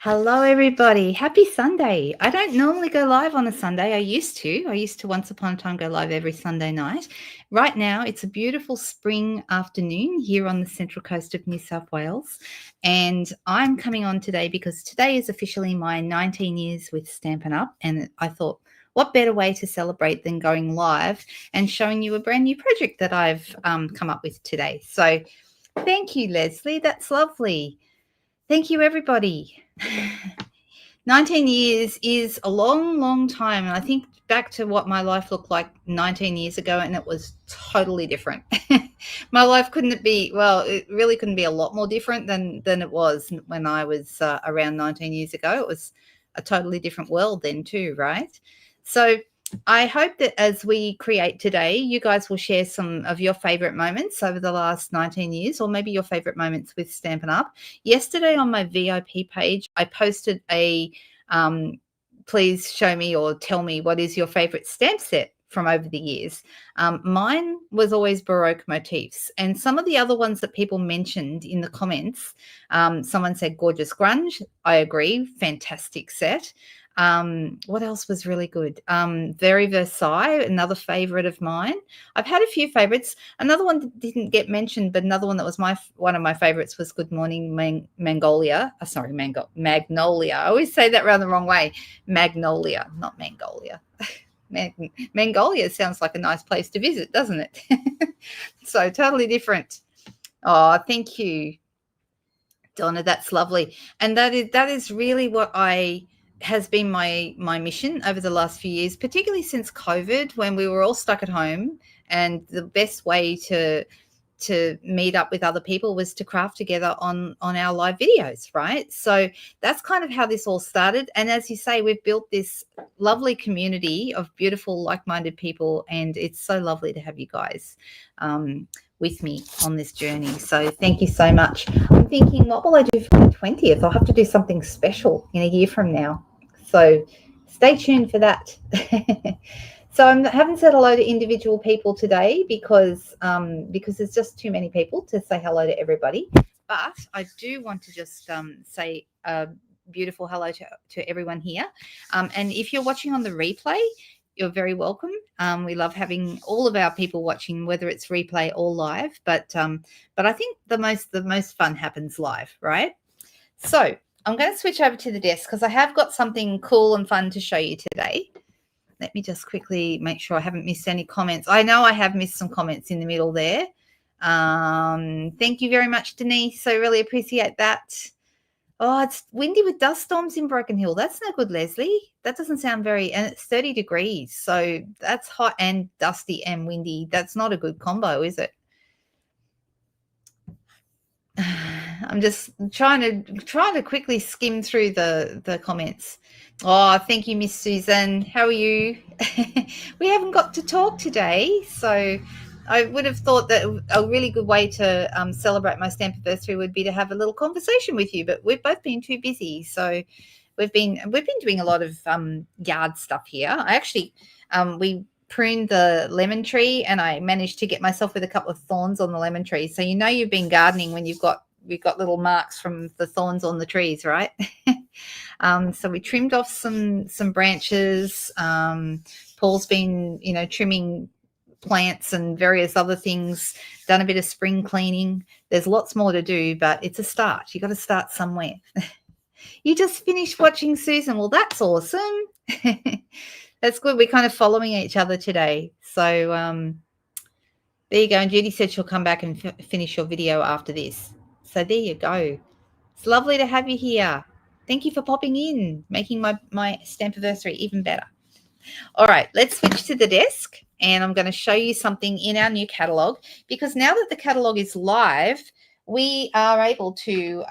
Hello, everybody. Happy Sunday. I don't normally go live on a Sunday. I used to once upon a time go live every Sunday night. Right now, it's a beautiful spring afternoon here on the central coast of New South Wales. And I'm coming on today because today is officially my 19 years with Stampin' Up. And I thought, what better way to celebrate than going live and showing you a brand new project that I've come up with today. So thank you, Leslie. That's lovely. Thank you, everybody. 19 years is a long, long time. And I think back to what my life looked like 19 years ago, and it was totally different. My life it really couldn't be a lot more different than it was when I was around 19 years ago. It was a totally different world then too, right? So I hope that as we create today, you guys will share some of your favorite moments over the last 19 years, or maybe your favorite moments with Stampin' Up. Yesterday on my VIP page, I posted a please show me or tell me what is your favorite stamp set from over the years. Mine was always Baroque motifs, and some of the other ones that people mentioned in the comments, someone said Gorgeous Grunge. I agree, fantastic set. What else was really good? Very Versailles, another favorite of mine. I've had a few favorites. Another one that didn't get mentioned, but another one that was one of my favorites was Good Morning Magnolia. Magnolia. I always say that around the wrong way. Magnolia, not Mongolia. Mongolia sounds like a nice place to visit, doesn't it? So totally different. Oh, thank you, Donna. That's lovely. And that is really what has been my mission over the last few years, particularly since COVID, when we were all stuck at home, and the best way to meet up with other people was to craft together on our live videos, right? So that's kind of how this all started. And as you say, we've built this lovely community of beautiful, like-minded people, and it's so lovely to have you guys with me on this journey. So thank you so much. I'm thinking, what will I do for my 20th? I'll have to do something special in a year from now. So stay tuned for that. So I haven't said hello to individual people today because there's just too many people to say hello to everybody. But I do want to just say a beautiful hello to everyone here. And if you're watching on the replay, you're very welcome. We love having all of our people watching, whether it's replay or live. But I think the most fun happens live, right? So I'm going to switch over to the desk because I have got something cool and fun to show you today. Let me just quickly make sure I haven't missed any comments. I know I have missed some comments in the middle there. Thank you very much, Denise. I really appreciate that. Oh, it's windy with dust storms in Broken Hill. That's no good, Leslie. That doesn't sound and it's 30 degrees. So that's hot and dusty and windy. That's not a good combo, is it? I'm just trying to quickly skim through the comments. Oh, thank you, Miss Susan. How are you? We haven't got to talk today, so I would have thought that a really good way to celebrate my stamp anniversary would be to have a little conversation with you, but we've both been too busy. So we've been doing a lot of yard stuff here. I actually we pruned the lemon tree, and I managed to get myself with a couple of thorns on the lemon tree. So you know you've been gardening when we've got little marks from the thorns on the trees, right? So we trimmed off some branches. Paul's been, trimming plants and various other things, done a bit of spring cleaning. There's lots more to do, but it's a start. You got to start somewhere. You just finished watching Susan. Well, that's awesome. That's good. We're kind of following each other today. So there you go. And Judy said she'll come back and finish your video after this. So there you go. It's lovely to have you here. Thank you for popping in, making my stamp anniversary even better. All right, let's switch to the desk, and I'm going to show you something in our new catalogue, because now that the catalogue is live, we are able to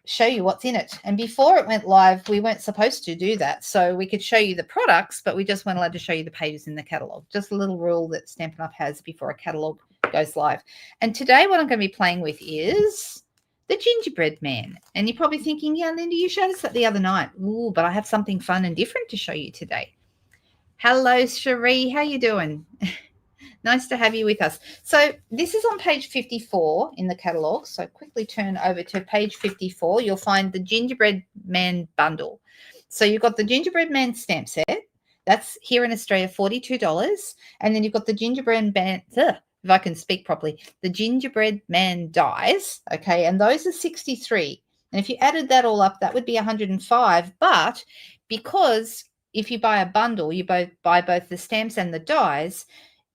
show you what's in it. And before it went live, we weren't supposed to do that. So we could show you the products, but we just weren't allowed to show you the pages in the catalogue. Just a little rule that Stampin' Up! Has before a catalogue goes live. And today what I'm going to be playing with is the Gingerbread Man. And you're probably thinking, yeah, Linda, you showed us that the other night. Ooh, but I have something fun and different to show you today. Hello, Cherie. How you doing? Nice to have you with us. So this is on page 54 in the catalogue. So quickly turn over to page 54. You'll find the Gingerbread Man bundle. So you've got the Gingerbread Man stamp set. That's here in Australia, $42. And then you've got the Gingerbread Man, if I can speak properly, the Gingerbread Man dies. Okay, and those are 63. And if you added that all up, that would be 105. But because if you buy a bundle, you buy both the stamps and the dies,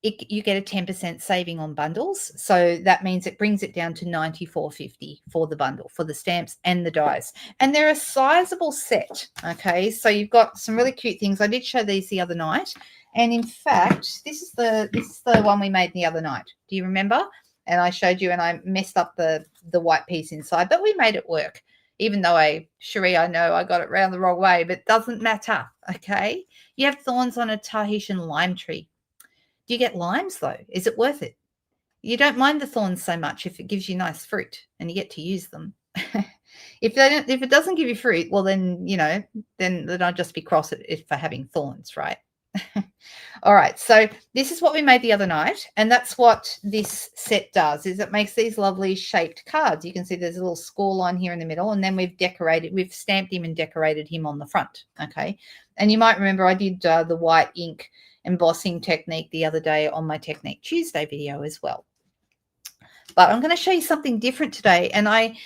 you get a 10% saving on bundles. So that means it brings it down to $94.50 for the bundle, for the stamps and the dies. And they're a sizable set. Okay, so you've got some really cute things. I did show these the other night. And in fact, this is the one we made the other night. Do you remember? And I showed you and I messed up the white piece inside, but we made it work. Even though Cherie, I know I got it round the wrong way, but it doesn't matter, okay? You have thorns on a Tahitian lime tree. Do you get limes, though? Is it worth it? You don't mind the thorns so much if it gives you nice fruit and you get to use them. If it doesn't give you fruit, well, then, then I'll just be cross for having thorns, right? All right, so this is what we made the other night, and that's what this set does, is it makes these lovely shaped cards. You can see there's a little score line here in the middle, and then we've stamped him and decorated him on the front, okay? And you might remember I did the white ink embossing technique the other day on my Technique Tuesday video as well. But I'm going to show you something different today, and I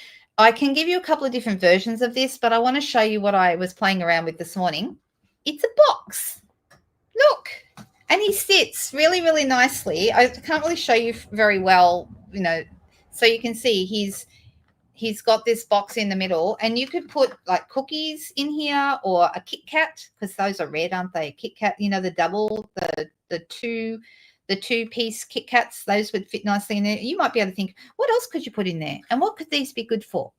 can give you a couple of different versions of this, but I want to show you what I was playing around with this morning. It's a box. Look, and he sits really, really nicely. I can't really show you very well, so you can see he's got this box in the middle, and you could put like cookies in here or a Kit Kat, because those are red, aren't they? Kit Kat, the double, the two-piece Kit Kats, those would fit nicely in there. You might be able to think, what else could you put in there? And what could these be good for?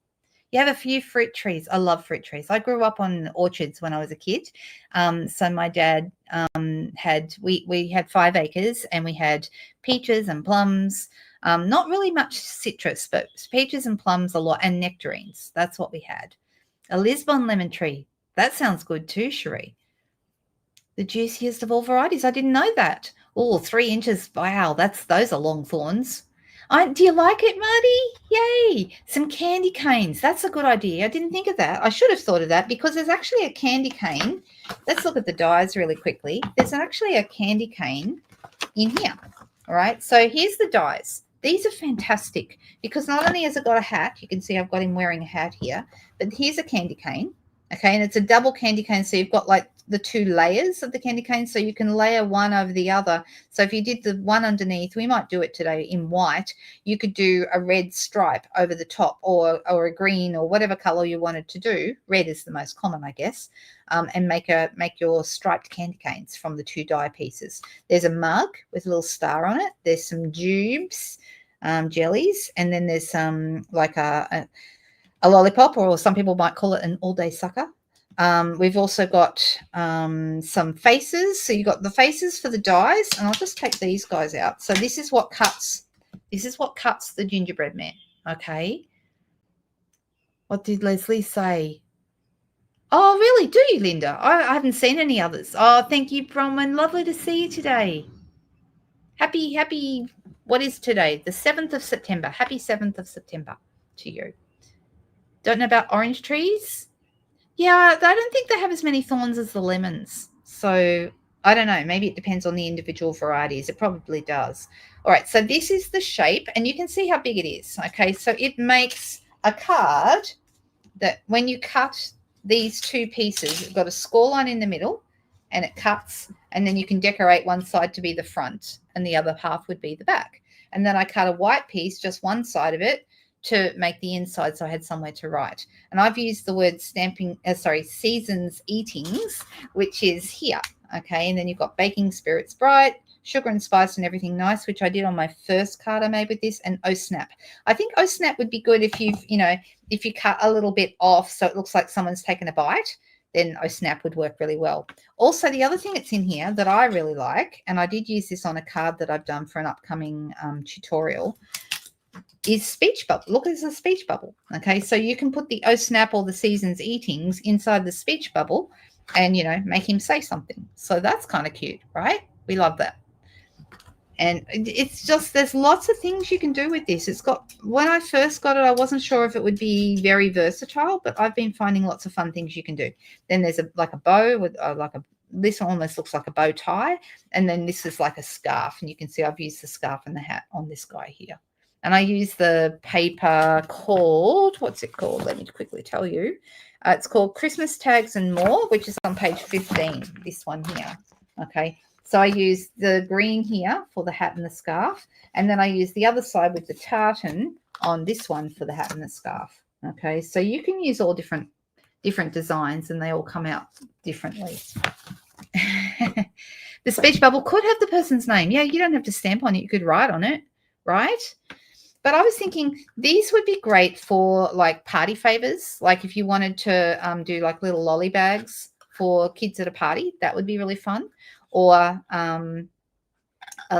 You have a few fruit trees. I love fruit trees. I grew up on orchards when I was a kid. So my dad we had 5 acres, and we had peaches and plums. Not really much citrus, but peaches and plums a lot, and nectarines. That's what we had. A Lisbon lemon tree. That sounds good too, Cherie. The juiciest of all varieties. I didn't know that. Oh, 3 inches. Wow, those are long thorns. Do you like it, Marty? Yay. Some candy canes. That's a good idea. I didn't think of that. I should have thought of that, because there's actually a candy cane. Let's look at the dies really quickly. There's actually a candy cane in here. All right. So here's the dies. These are fantastic, because not only has it got a hat, you can see I've got him wearing a hat here, but here's a candy cane. Okay. And it's a double candy cane. So you've got like the 2 layers of the candy cane, so you can layer one over the other. So if you did the one underneath, we might do it today in white, you could do a red stripe over the top, or a green, or whatever color you wanted to do. Red is the most common, I guess. And make your striped candy canes from the 2 die pieces. There's a mug with a little star on it. There's some jubes, jellies, and then there's some like a lollipop, or some people might call it an all-day sucker. We've also got some faces. So you've got the faces for the dies, and I'll just take these guys out. So this is what cuts the Gingerbread Man. Okay. What did Leslie say? Oh, really? Do you, Linda? I haven't seen any others. Oh, thank you, Bronwyn. Lovely to see you today. Happy, what is today? The 7th of September. Happy 7th of September to you. Don't know about orange trees? Yeah, I don't think they have as many thorns as the lemons. So I don't know. Maybe it depends on the individual varieties. It probably does. All right, so this is the shape, and you can see how big it is. Okay, so it makes a card that when you cut these 2 pieces, you've got a score line in the middle, and it cuts, and then you can decorate one side to be the front, and the other half would be the back. And then I cut a white piece, just one side of it, to make the inside, so I had somewhere to write. And I've used the word seasons eatings, which is here. Okay, and then you've got baking spirits bright, sugar and spice and everything nice, which I did on my first card I made with this, and oh snap. I think oh snap would be good if if you cut a little bit off so it looks like someone's taken a bite, then oh snap would work really well. Also, the other thing that's in here that I really like, and I did use this on a card that I've done for an upcoming tutorial, is speech bubble. Look, there's a speech bubble. Okay, so you can put the oh snap or the seasons eatings inside the speech bubble and, make him say something. So that's kind of cute, right? We love that. And it's just, there's lots of things you can do with this. It's got, when I first got it, I wasn't sure if it would be very versatile, but I've been finding lots of fun things you can do. Then there's like a bow with like a, this almost looks like a bow tie. And then this is like a scarf. And you can see I've used the scarf and the hat on this guy here. And I use the paper called, what's it called? Let me quickly tell you. It's called Christmas Tags and More, which is on page 15, this one here. Okay. So I use the green here for the hat and the scarf. And then I use the other side with the tartan on this one for the hat and the scarf. Okay. So you can use all different designs and they all come out differently. The speech bubble could have the person's name. Yeah, you don't have to stamp on it. You could write on it, right? But I was thinking these would be great for like party favors. Like if you wanted to do like little lolly bags for kids at a party, that would be really fun. Or,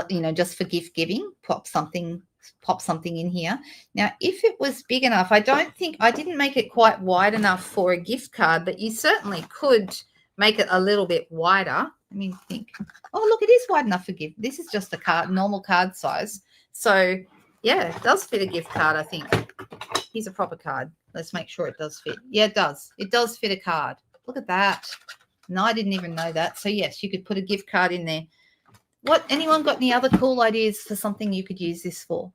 you know, just for gift giving, pop something in here. Now, if it was big enough, I didn't make it quite wide enough for a gift card, but you certainly could make it a little bit wider. Let me think. Oh, look, it is wide enough for gift. This is just a card, normal card size. So, yeah, it does fit a gift card, I think. Here's a proper card. Let's make sure it does fit. Yeah, it does. It does fit a card. Look at that. No, I didn't even know that. So, yes, you could put a gift card in there. Anyone got any other cool ideas for something you could use this for?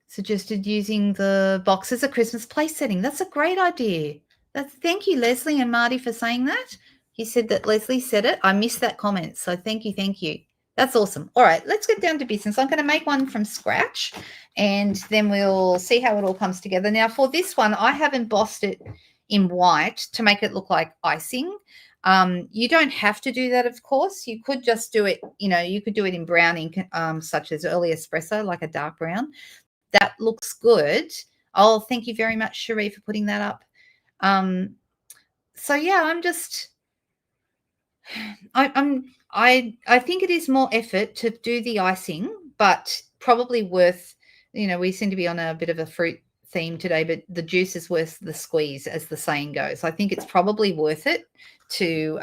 Suggested using the box as a Christmas place setting. That's a great idea. Thank you, Leslie and Marty, for saying that. He said that Leslie said it. I missed that comment. So thank you. Thank you. That's awesome. All right, let's get down to business. I'm going to make one from scratch and then we'll see how it all comes together. Now, for this one, I have embossed it in white to make it look like icing. You don't have to do that, of course. You could just do it, you know, you could do it in brown ink, such as early espresso, like a dark brown. That looks good. Oh, thank you very much, Cherie, for putting that up. So yeah, I think it is more effort to do the icing, but probably worth, you know, we seem to be on a bit of a fruit theme today, but the juice is worth the squeeze, as the saying goes. I think it's probably worth it to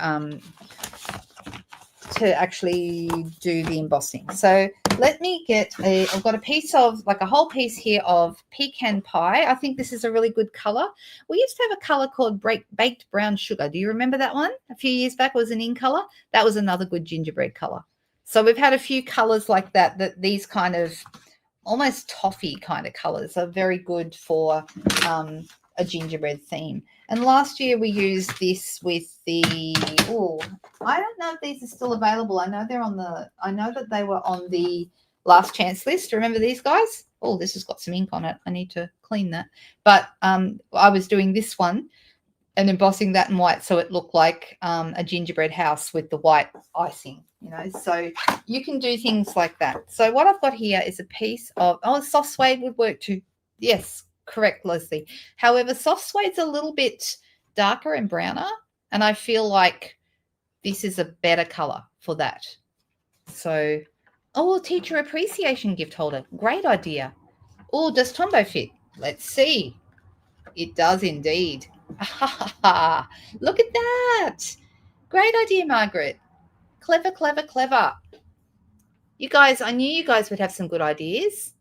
actually do the embossing. So let me I've got a piece of, like a whole piece here of pecan pie. I think this is a really good color. We used to have a color called baked brown sugar. Do you remember that one? A few years back, it was an in color. That was another good gingerbread color. So we've had a few colors like that these kind of almost toffee kind of colors are very good for a gingerbread theme. And last year we used this with the, I don't know if these are still available. I know that they were on the last chance list. Remember these guys? Oh, this has got some ink on it. I need to clean that. But I was doing this one and embossing that in white so it looked like a gingerbread house with the white icing, you know. So you can do things like that. So what I've got here is a piece of, soft suede would work too. Yes, correct, Leslie. However, soft suede's a little bit darker and browner, and I feel like this is a better color for that. So, teacher appreciation gift holder. Great idea. Oh, does Tombow fit? Let's see. It does indeed. Look at that. Great idea, Margaret. Clever, clever, clever. You guys, I knew you guys would have some good ideas.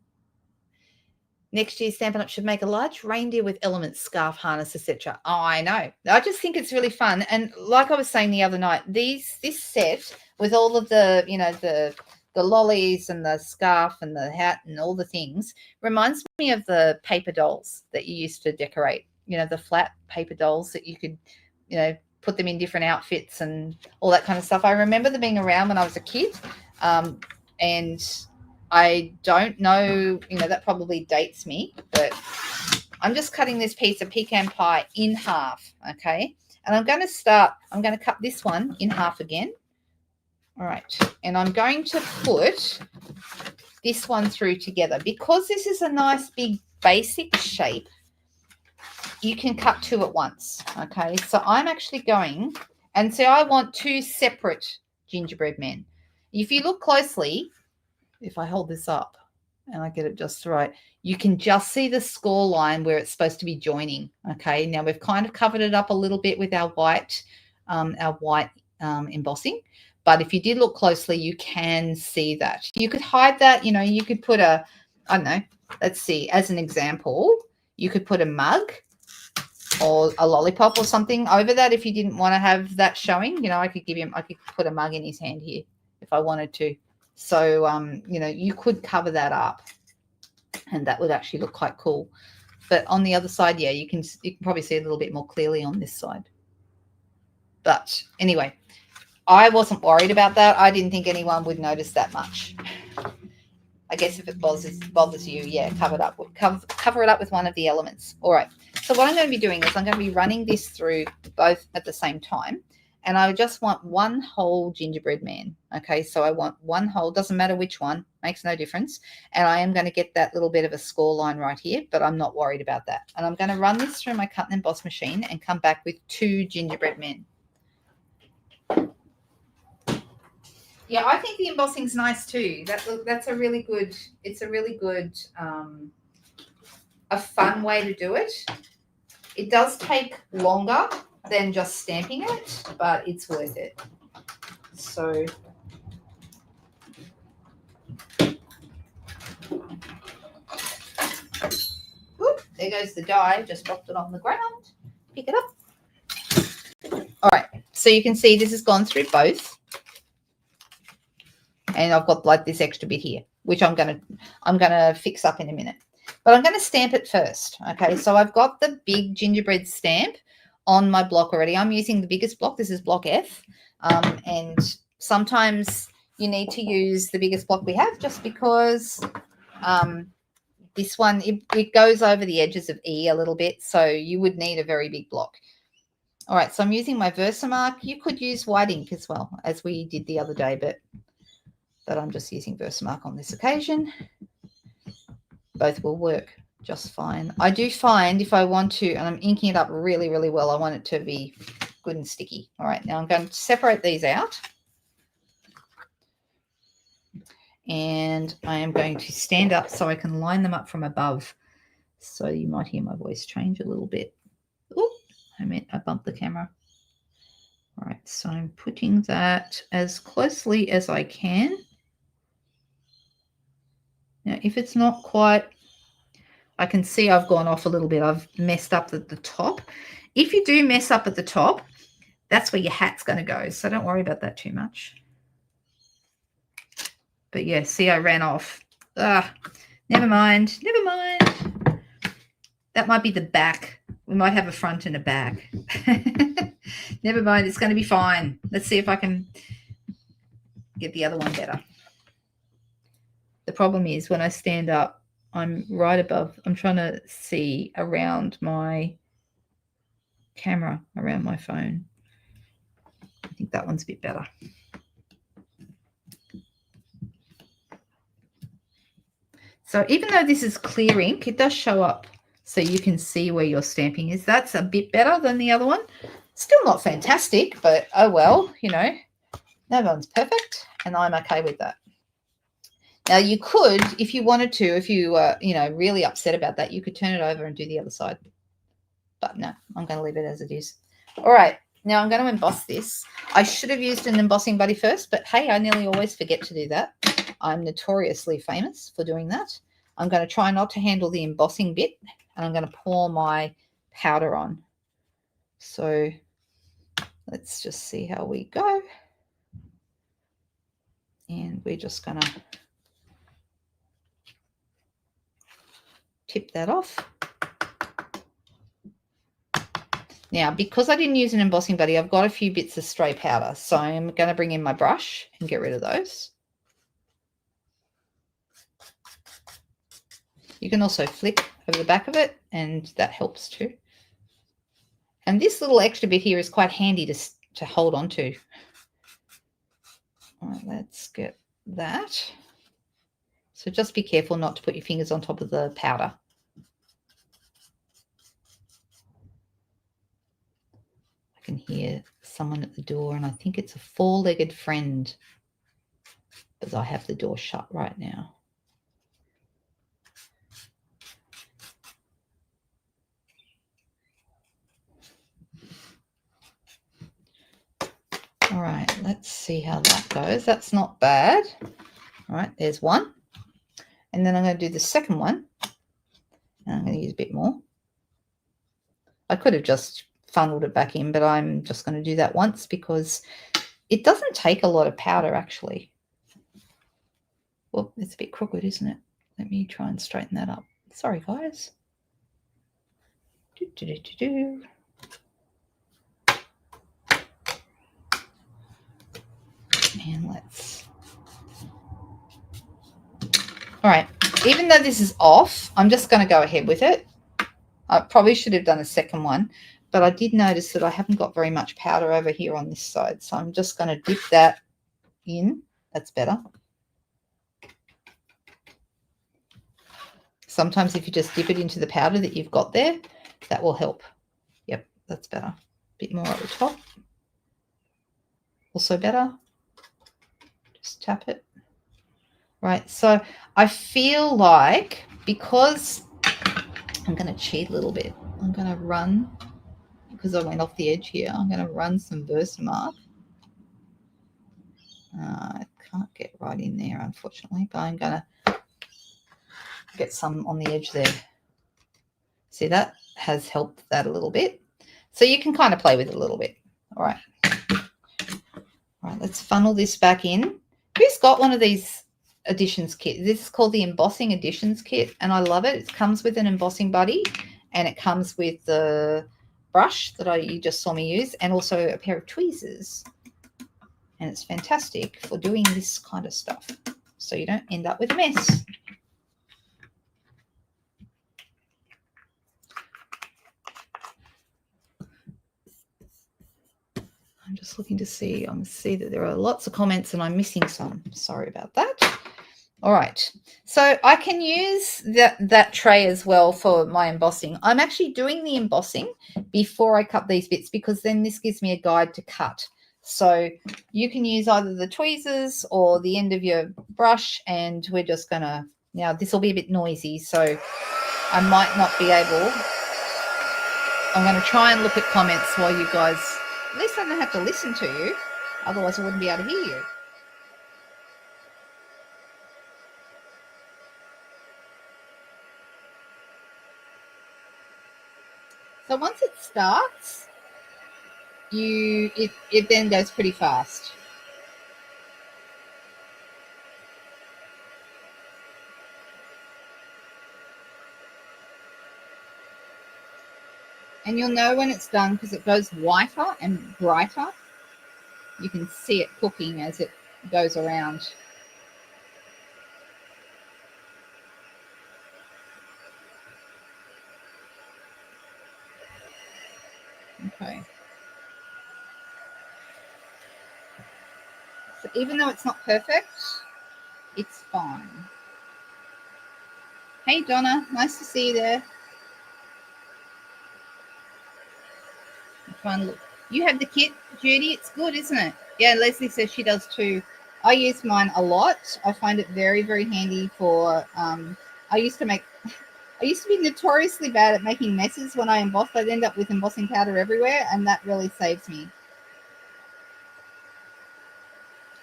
Next year's Stampin' Up! Should make a large reindeer with elements, scarf, harness, etc. Oh, I know. I just think it's really fun. And like I was saying the other night, this set with all of the, you know, the lollies and the scarf and the hat and all the things reminds me of the paper dolls that you used to decorate. You know, the flat paper dolls that you could, you know, put them in different outfits and all that kind of stuff. I remember them being around when I was a kid. And I don't know, you know, that probably dates me, but I'm just cutting this piece of pecan pie in half, okay? And I'm going to cut this one in half again. All right. And I'm going to put this one through together. Because this is a nice big basic shape, you can cut two at once, okay? So I'm actually going, and so I want two separate gingerbread men. If you look closely, if I hold this up and I get it just right, you can just see the score line where it's supposed to be joining, okay? Now we've kind of covered it up a little bit with our white embossing, But if you did look closely, you can see that. You could hide that, you know, you could put a, I don't know, let's see, as an example, you could put a mug or a lollipop or something over that if you didn't want to have that showing. You know, I could put a mug in his hand here if I wanted to. So, you know, you could cover that up and that would actually look quite cool. But on the other side, yeah, you can probably see it a little bit more clearly on this side. But anyway, I wasn't worried about that. I didn't think anyone would notice that much. I guess if it bothers you, yeah, cover it up with one of the elements. All right. So what I'm going to be doing is I'm going to be running this through both at the same time. And I just want one whole gingerbread man. Okay, so I want one whole, doesn't matter which one, makes no difference. And I am going to get that little bit of a score line right here, but I'm not worried about that. And I'm going to run this through my cut and emboss machine and come back with 2 gingerbread men. Yeah, I think the embossing's nice too. That's a really good, it's a really good, a fun way to do it. It does take longer than just stamping it, but it's worth it. So whoop, there goes the die. Just dropped it on the ground. Pick it up. All right, so you can see this has gone through both. And I've got like this extra bit here, which I'm gonna fix up in a minute. But I'm going to stamp it first. Okay, so I've got the big gingerbread stamp on my block already. I'm using the biggest block. This is block F. And sometimes you need to use the biggest block we have just because this one, it goes over the edges of E a little bit. So you would need a very big block. All right, so I'm using my Versamark. You could use white ink as well, as we did the other day, but I'm just using Versamark on this occasion. Both will work just fine. I do find if I want to, and I'm inking it up really, really well, I want it to be good and sticky. All right, now I'm going to separate these out. And I am going to stand up so I can line them up from above. So you might hear my voice change a little bit. Oh, I bumped the camera. All right, so I'm putting that as closely as I can. Now, if it's not quite, I can see I've gone off a little bit. I've messed up at the top. If you do mess up at the top, that's where your hat's going to go. So don't worry about that too much. But yeah, see, I ran off. Never mind. Never mind. That might be the back. We might have a front and a back. Never mind. It's going to be fine. Let's see if I can get the other one better. The problem is when I stand up, I'm right above. I'm trying to see around my camera, around my phone. I think that one's a bit better. So even though this is clear ink, it does show up so you can see where your stamping is. That's a bit better than the other one. Still not fantastic, but oh well, you know, no one's perfect, and I'm okay with that. Now you could, if you wanted to, if you were, you know, really upset about that, you could turn it over and do the other side. But no, I'm going to leave it as it is. All right, now I'm going to emboss this. I should have used an embossing buddy first, but hey, I nearly always forget to do that. I'm notoriously famous for doing that. I'm going to try not to handle the embossing bit, and I'm going to pour my powder on. So let's just see how we go. And we're just going to tip that off. Now, because I didn't use an embossing buddy, I've got a few bits of stray powder. So I'm going to bring in my brush and get rid of those. You can also flick over the back of it, and that helps too. And this little extra bit here is quite handy to hold on to. All right, let's get that. So just be careful not to put your fingers on top of the powder. I can hear someone at the door, and I think it's a four-legged friend, because I have the door shut right now. All All right, let's see how that goes. That's not bad. All right, there's one. And then I'm going to do the second one. And I'm going to use a bit more. I could have just funneled it back in, but I'm just going to do that once because it doesn't take a lot of powder, actually. Well, it's a bit crooked, isn't it? Let me try and straighten that up. Sorry, guys. And let's... All right, even though this is off, I'm just going to go ahead with it. I probably should have done a second one, but I did notice that I haven't got very much powder over here on this side. So I'm just going to dip that in. That's better. Sometimes if you just dip it into the powder that you've got there, that will help. Yep, that's better. A bit more at the top. Also better. Just tap it. Right, so I feel like because I'm going to cheat a little bit, I'm going to run, because I went off the edge here, I'm going to run some Versamark. I can't get right in there, unfortunately, but I'm going to get some on the edge there. See, that has helped that a little bit. So you can kind of play with it a little bit. All right. All right, let's funnel this back in. Who's got one of these additions kit? This is called the embossing additions kit, and I love it. It comes with an embossing buddy, and it comes with the brush that you just saw me use, and also a pair of tweezers. And it's fantastic for doing this kind of stuff, so you don't end up with a mess. I'm just looking to see. I see that there are lots of comments and I'm missing some. Sorry about that. All right. So I can use that tray as well for my embossing. I'm actually doing the embossing before I cut these bits because then this gives me a guide to cut. So you can use either the tweezers or the end of your brush, and we're just going to, now this will be a bit noisy, so I might not be able, I'm going to try and look at comments while you guys, at least I don't have to listen to you, otherwise I wouldn't be able to hear you. So once it starts, it then goes pretty fast. And you'll know when it's done because it goes whiter and brighter. You can see it cooking as it goes around. Okay. So even though it's not perfect, it's fine. Hey, Donna, nice to see you there. I'm trying to look. You have the kit, Judy. It's good, isn't it? Yeah, Leslie says she does too. I use mine a lot. I find it very, very handy for, I used to be notoriously bad at making messes when I embossed. I'd end up with embossing powder everywhere, and that really saves me.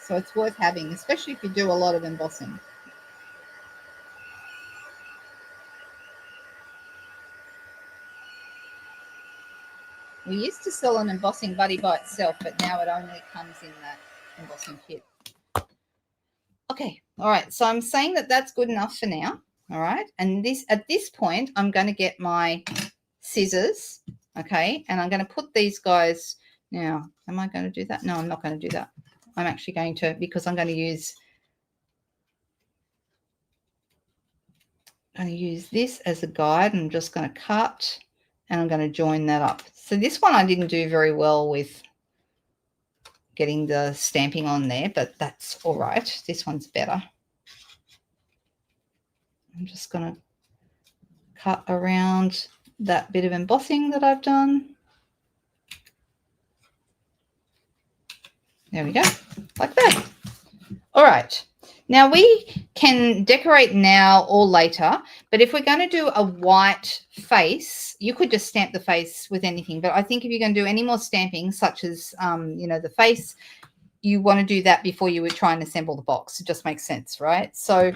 So it's worth having, especially if you do a lot of embossing. We used to sell an embossing buddy by itself, but now it only comes in that embossing kit. Okay, all right. So I'm saying that that's good enough for now. All right, and at this point, I'm going to get my scissors, okay, and I'm going to put these guys. Now, am I going to do that? No, I'm not going to do that. I'm actually going to, because I'm going to use this as a guide. I'm just going to cut, and I'm going to join that up. So this one I didn't do very well with getting the stamping on there, but that's all right. This one's better. I'm just going to cut around that bit of embossing that I've done. There we go, like that. All right. Now we can decorate now or later, but if we're going to do a white face, you could just stamp the face with anything. But I think if you're going to do any more stamping, such as, the face, you want to do that before you would try and assemble the box. It just makes sense, right? So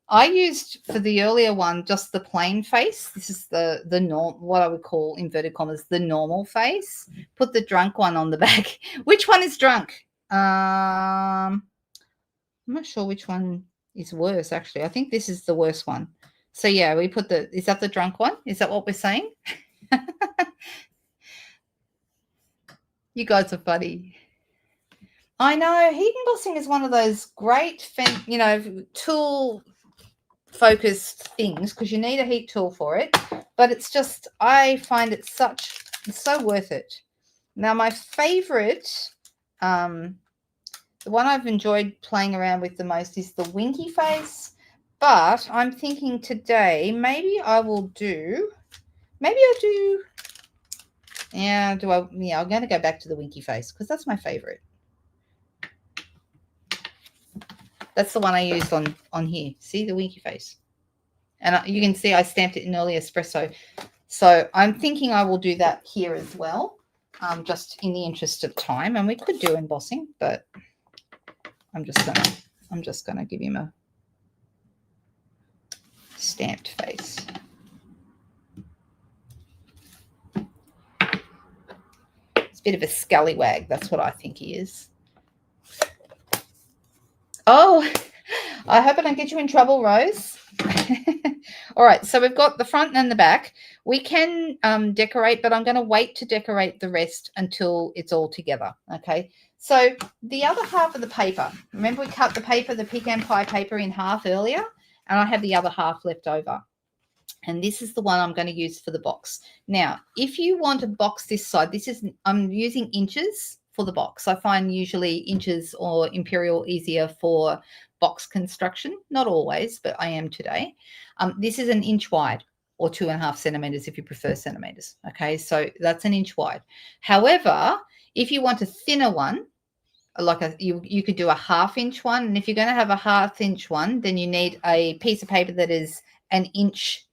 I used for the earlier one just the plain face. This is the norm, what I would call inverted commas the normal face. Put the drunk one on the back. Which one is drunk? I'm not sure which one is worse, actually. I think this is the worst one. So yeah, we put the, is that the drunk one? Is that what we're saying? You guys are funny. I know heat embossing is one of those great, tool focused things because you need a heat tool for it. But it's just, I find it it's so worth it. Now, my favorite, the one I've enjoyed playing around with the most is the winky face. But I'm thinking today, maybe I'll do, yeah, I'm going to go back to the winky face because that's my favorite. That's the one I used on here. See the winky face? And you can see I stamped it in early espresso. So I'm thinking I will do that here as well, just in the interest of time. And we could do embossing, but I'm just gonna give him a stamped face. It's a bit of a scallywag. That's what I think he is. Oh, I hope I don't get you in trouble, Rose. All right, so we've got the front and the back. We can decorate, but I'm going to wait to decorate the rest until it's all together, okay? So the other half of the paper, remember we cut the paper, the pecan pie paper in half earlier, and I have the other half left over. And this is the one I'm going to use for the box. Now, if you want a box this side, I'm using inches for the box. I find usually inches or imperial easier for box construction. Not always, but I am today. This is 1 inch wide or 2.5 centimeters if you prefer centimeters. Okay, so that's 1 inch wide. However, if you want a thinner one, like you could do a 1/2 inch one. And if you're going to have a 1/2 inch one, then you need a piece of paper that is 1 inch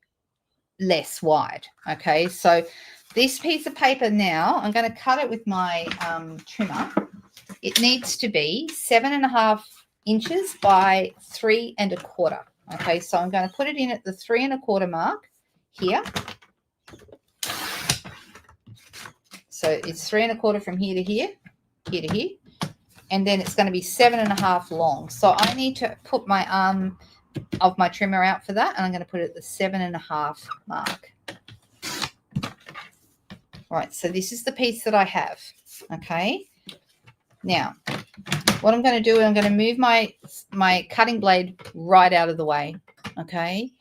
less wide. Okay, so this piece of paper now, I'm going to cut it with my trimmer. It needs to be 7.5 inches by 3 1/4. Okay, so I'm going to put it in at the 3 1/4 mark here. So it's 3 1/4 from here to here, here to here, and then it's going to be 7.5 long. So I need to put my arm of my trimmer out for that, and I'm going to put it at the 7.5 mark. All right, so this is the piece that I have. Okay, now what I'm going to do, I'm going to move my cutting blade right out of the way. Okay.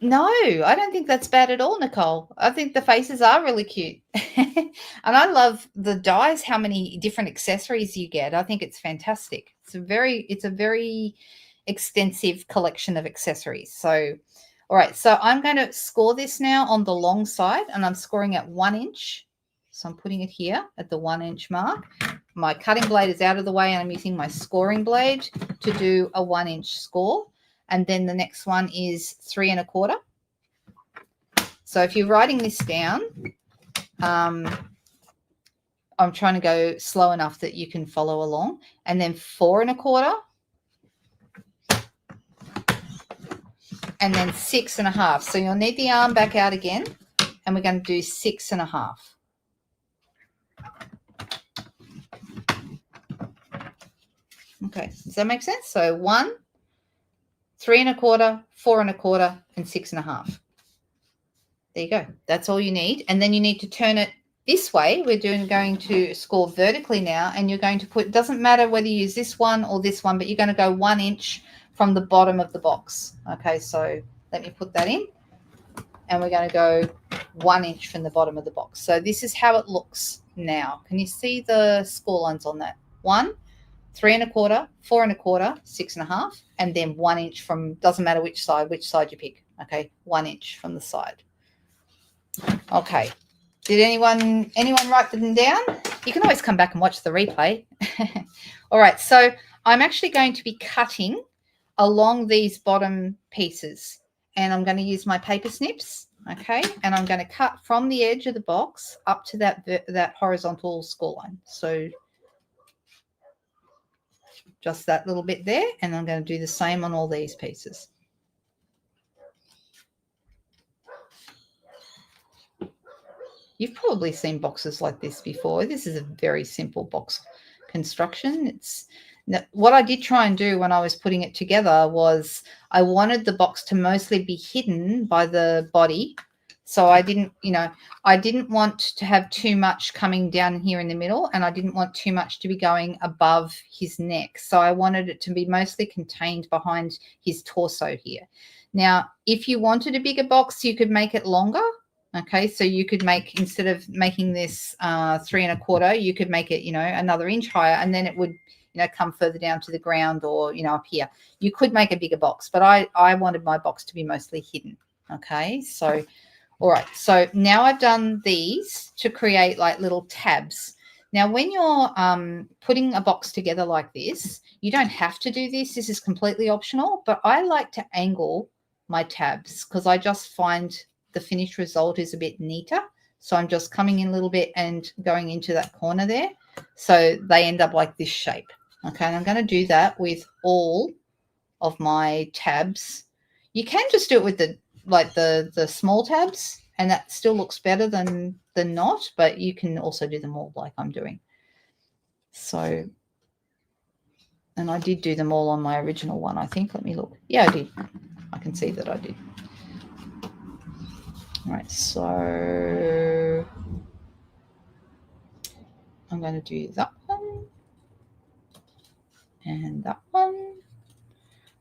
No, I don't think that's bad at all, Nicole. I think the faces are really cute. And I love the dies, how many different accessories you get. I think it's fantastic. It's a very extensive collection of accessories. So, all right, so I'm going to score this now on the long side, and I'm scoring at 1 inch. So I'm putting it here at the 1 inch mark. My cutting blade is out of the way, and I'm using my scoring blade to do a 1 inch score. And then the next one is 3 1/4. So if you're writing this down, I'm trying to go slow enough that you can follow along. And then 4 1/4. And then 6 1/2. So you'll need the arm back out again. And we're going to do 6 1/2. Okay, does that make sense? So 1, 3 1/4, 4 1/4, and 6 1/2. There you go. That's all you need. And then you need to turn it this way. We're going to score vertically now, and you're going to put, doesn't matter whether you use this one or this one, but you're going to go 1 inch from the bottom of the box. Okay, so let me put that in. And we're going to go 1 inch from the bottom of the box. So this is how it looks now. Can you see the score lines on that? 1, 3 1/4, 4 1/4, 6 1/2, and then 1 inch from, doesn't matter which side you pick. Okay, 1 inch from the side. Okay, did anyone write them down? You can always come back and watch the replay. All right, so I'm actually going to be cutting along these bottom pieces, and I'm going to use my paper snips, okay, and I'm going to cut from the edge of the box up to that horizontal score line. So just that little bit there, and I'm going to do the same on all these pieces. You've probably seen boxes like this before. This is a very simple box construction. What I did try and do when I was putting it together was I wanted the box to mostly be hidden by the body. So I didn't want to have too much coming down here in the middle, and I didn't want too much to be going above his neck. So I wanted it to be mostly contained behind his torso here. Now, if you wanted a bigger box, you could make it longer. Okay, so you could make, instead of making this 3 1/4, you could make it, another inch higher, and then it would, come further down to the ground, or, up here. You could make a bigger box, but I wanted my box to be mostly hidden. Okay, so, all right. So now I've done these to create like little tabs. Now, when you're putting a box together like this, you don't have to do this. This is completely optional, but I like to angle my tabs because I just find the finished result is a bit neater. So I'm just coming in a little bit and going into that corner there. So they end up like this shape. Okay, and I'm going to do that with all of my tabs. You can just do it with the small tabs, and that still looks better than not, but you can also do them all like I'm doing. So, and I did do them all on my original one, I think. Let me look. Yeah, I did. I can see that I did. All right, so I'm going to do that one and that one.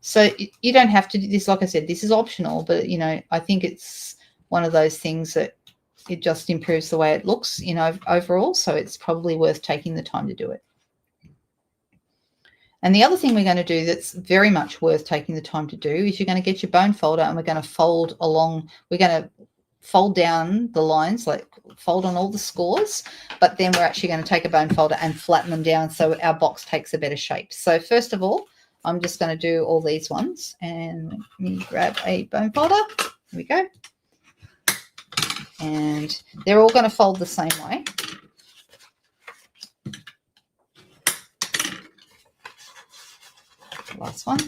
So you don't have to do this. Like I said, this is optional, but, I think it's one of those things that it just improves the way it looks, overall. So it's probably worth taking the time to do it. And the other thing we're going to do that's very much worth taking the time to do is you're going to get your bone folder, and we're going to fold along. We're going to fold down the lines, like fold on all the scores, but then we're actually going to take a bone folder and flatten them down so our box takes a better shape. So first of all, I'm just going to do all these ones, and let me grab a bone folder. Here we go. And they're all going to fold the same way. Last one,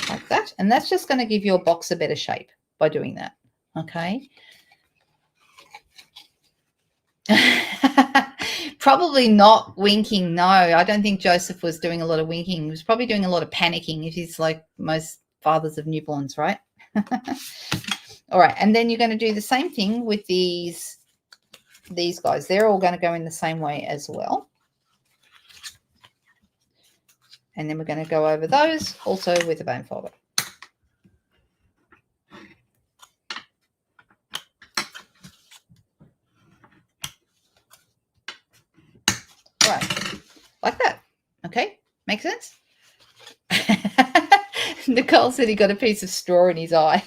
like that. And that's just going to give your box a better shape by doing that. Okay. Probably not winking. No, I don't think Joseph was doing a lot of winking. He was probably doing a lot of panicking, if he's like most fathers of newborns, right? All right. And then you're going to do the same thing with these guys. They're all going to go in the same way as well. And then we're going to go over those also with a bone folder. Right, like that. Okay, make sense? Nicole said he got a piece of straw in his eye.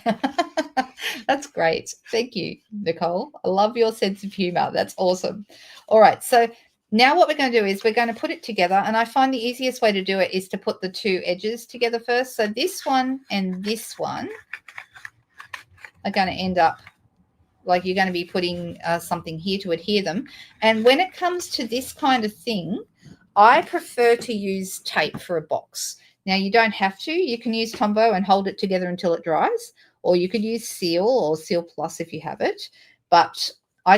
That's great. Thank you, Nicole. I love your sense of humor. That's awesome. All right, so now what we're going to do is we're going to put it together, and I find the easiest way to do it is to put the two edges together first. So this one and this one are going to end up like you're going to be putting something here to adhere them. And when it comes to this kind of thing, I prefer to use tape for a box. Now, you don't have to. You can use Tombow and hold it together until it dries, or you could use Seal or Seal Plus if you have it. But I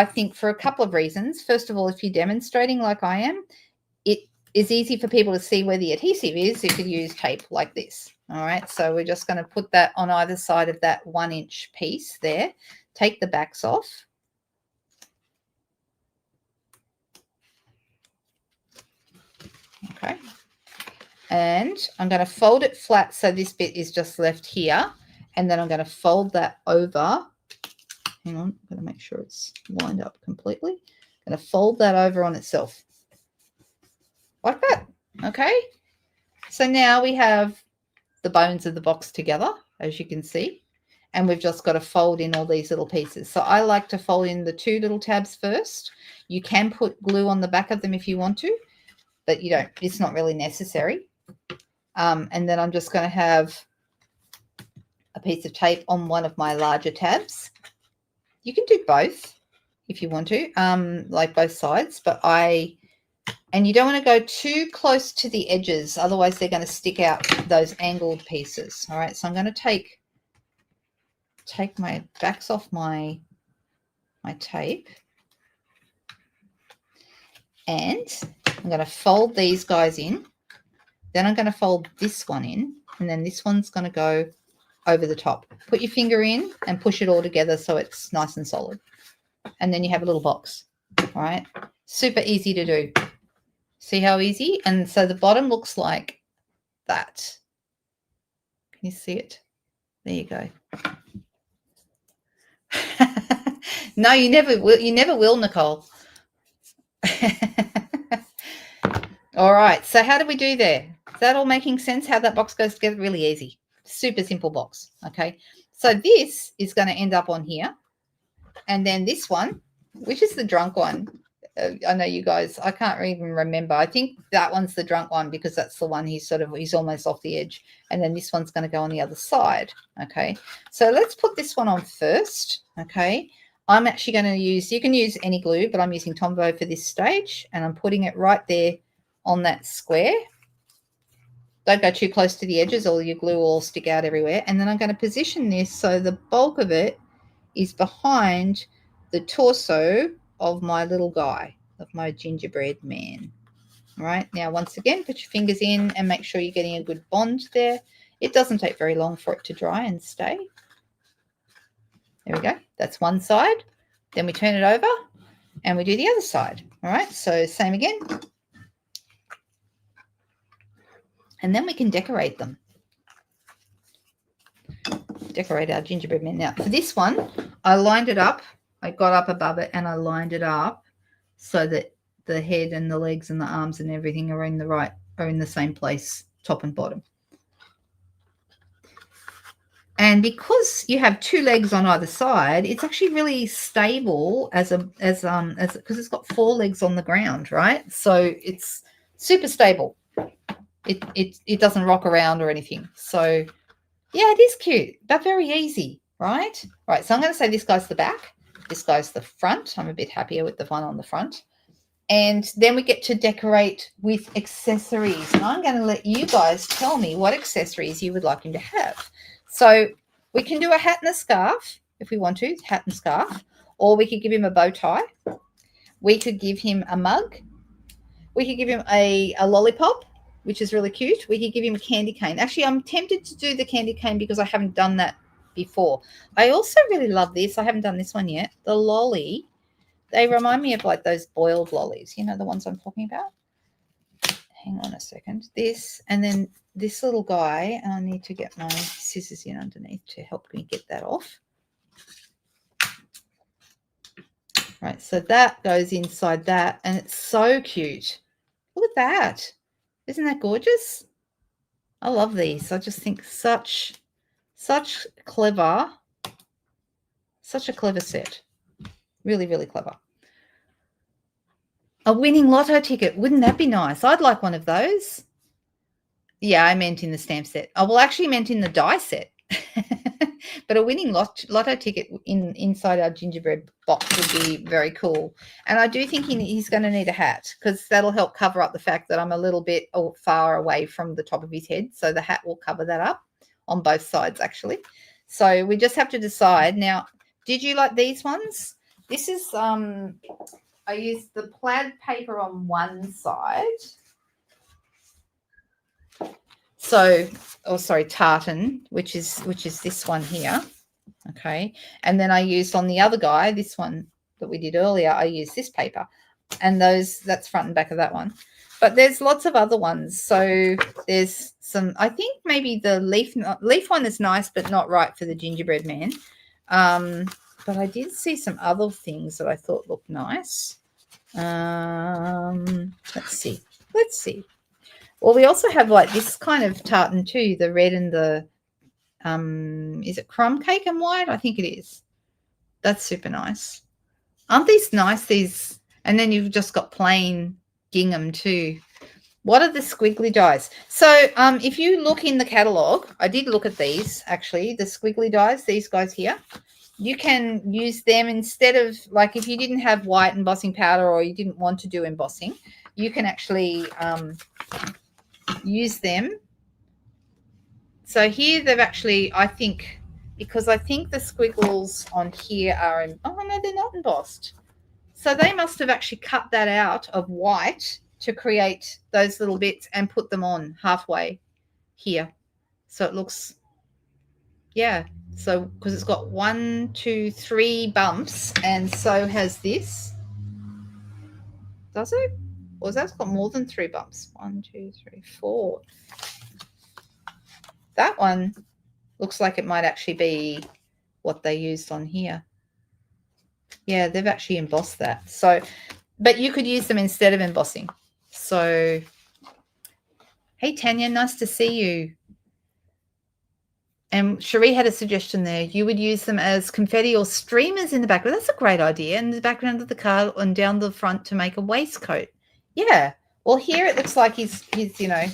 think for a couple of reasons. First of all, if you're demonstrating like I am, it is easy for people to see where the adhesive is. You could use tape like this. All right, so we're just going to put that on either side of that 1-inch piece there. Take the backs off. Okay. And I'm going to fold it flat so this bit is just left here. And then I'm going to fold that over. Hang on, I'm going to make sure it's lined up completely. I'm going to fold that over on itself. Like that. Okay. So now we have the bones of the box together, as you can see. And we've just got to fold in all these little pieces. So I like to fold in the two little tabs first. You can put glue on the back of them if you want to, but you don't. It's not really necessary. And then I'm just going to have a piece of tape on one of my larger tabs. You can do both if you want to, like both sides, and you don't want to go too close to the edges, otherwise they're going to stick out those angled pieces. All right, so I'm going to take my backs off my tape, and I'm going to fold these guys in. Then I'm going to fold this one in, and then this one's going to go over the top. Put your finger in and push it all together so it's nice and solid. And then you have a little box. All right, super easy to do. See how easy? And so the bottom looks like that. Can you see it? There you go. No, you never will. You never will, Nicole. All right. So how do we do there? Is that all making sense? How that box goes together? Really easy. Super simple box. Okay. So this is going to end up on here. And then this one, which is the drunk one. I know you guys, I can't even remember. I think that one's the drunk one because that's the one he's almost off the edge. And then this one's going to go on the other side. Okay. So let's put this one on first. Okay. I'm actually going to use, you can use any glue, but I'm using Tombow for this stage. And I'm putting it right there on that square. Don't go too close to the edges or your glue will all stick out everywhere. And then I'm going to position this so the bulk of it is behind the torso of my little guy, of my gingerbread man. All right, now once again, put your fingers in and make sure you're getting a good bond there. It doesn't take very long for it to dry and stay. There we go. That's one side. Then we turn it over and we do the other side. All right, so same again. And then we can decorate them. Decorate our gingerbread man. Now, for this one, I lined it up. I got up above it and I lined it up so that the head and the legs and the arms and everything are in the same place, top and bottom. And because you have two legs on either side, it's actually really stable because it's got four legs on the ground, right? So it's super stable. It doesn't rock around or anything. So yeah, it is cute, but very easy, right? Right, so I'm going to say this guy's the back. This guy's the front. I'm a bit happier with the one on the front. And then we get to decorate with accessories. And I'm going to let you guys tell me what accessories you would like him to have. So we can do a hat and a scarf if we want to, hat and scarf. Or we could give him a bow tie. We could give him a mug. We could give him a lollipop, which is really cute. We could give him a candy cane. Actually, I'm tempted to do the candy cane because I haven't done that before. I also really love this. I haven't done this one yet. The lolly. They remind me of like those boiled lollies. You know the ones I'm talking about? Hang on a second. This and then this little guy. I need to get my scissors in underneath to help me get that off. Right, so that goes inside that and it's so cute. Look at that. Isn't that gorgeous? I love these. I just think such a clever set. Really, really clever. A winning lotto ticket. Wouldn't that be nice? I'd like one of those. Yeah, I meant in the stamp set. I actually meant in the die set. But a winning lotto ticket inside our gingerbread box would be very cool. And I do think he's going to need a hat because that'll help cover up the fact that I'm a little bit far away from the top of his head. So the hat will cover that up on both sides, actually. So we just have to decide. Now, did you like these ones? This is, I used the plaid paper on one side. So, tartan, which is this one here, okay. And then I used on the other guy, this one that we did earlier, I used this paper, and that's front and back of that one. But there's lots of other ones. So there's some. I think maybe the leaf one is nice, but not right for the gingerbread man. But I did see some other things that I thought looked nice. Let's see. Well, we also have like this kind of tartan too, the red and the, is it crumb cake and white? I think it is. That's super nice. Aren't these nice? These, and then you've just got plain gingham too. What are the squiggly dies? So if you look in the catalog, I did look at these actually, the squiggly dies, these guys here. You can use them instead of, like, if you didn't have white embossing powder or you didn't want to do embossing, you can actually use them. So here they've actually, I think, because I think the squiggles on here are, oh no, they're not embossed. So they must have actually cut that out of white to create those little bits and put them on halfway here. So it looks, yeah. So because it's got 1, 2, 3 bumps, and so has this. Does it? Or has that got more than 3 bumps? 1, 2, 3, 4. That one looks like it might actually be what they used on here. Yeah, they've actually embossed that. So, but you could use them instead of embossing. So, hey, Tanya, nice to see you. And Cherie had a suggestion there. You would use them as confetti or streamers in the background. That's a great idea. In the background of the car and down the front to make a waistcoat. Yeah. Well, here it looks like he's you know,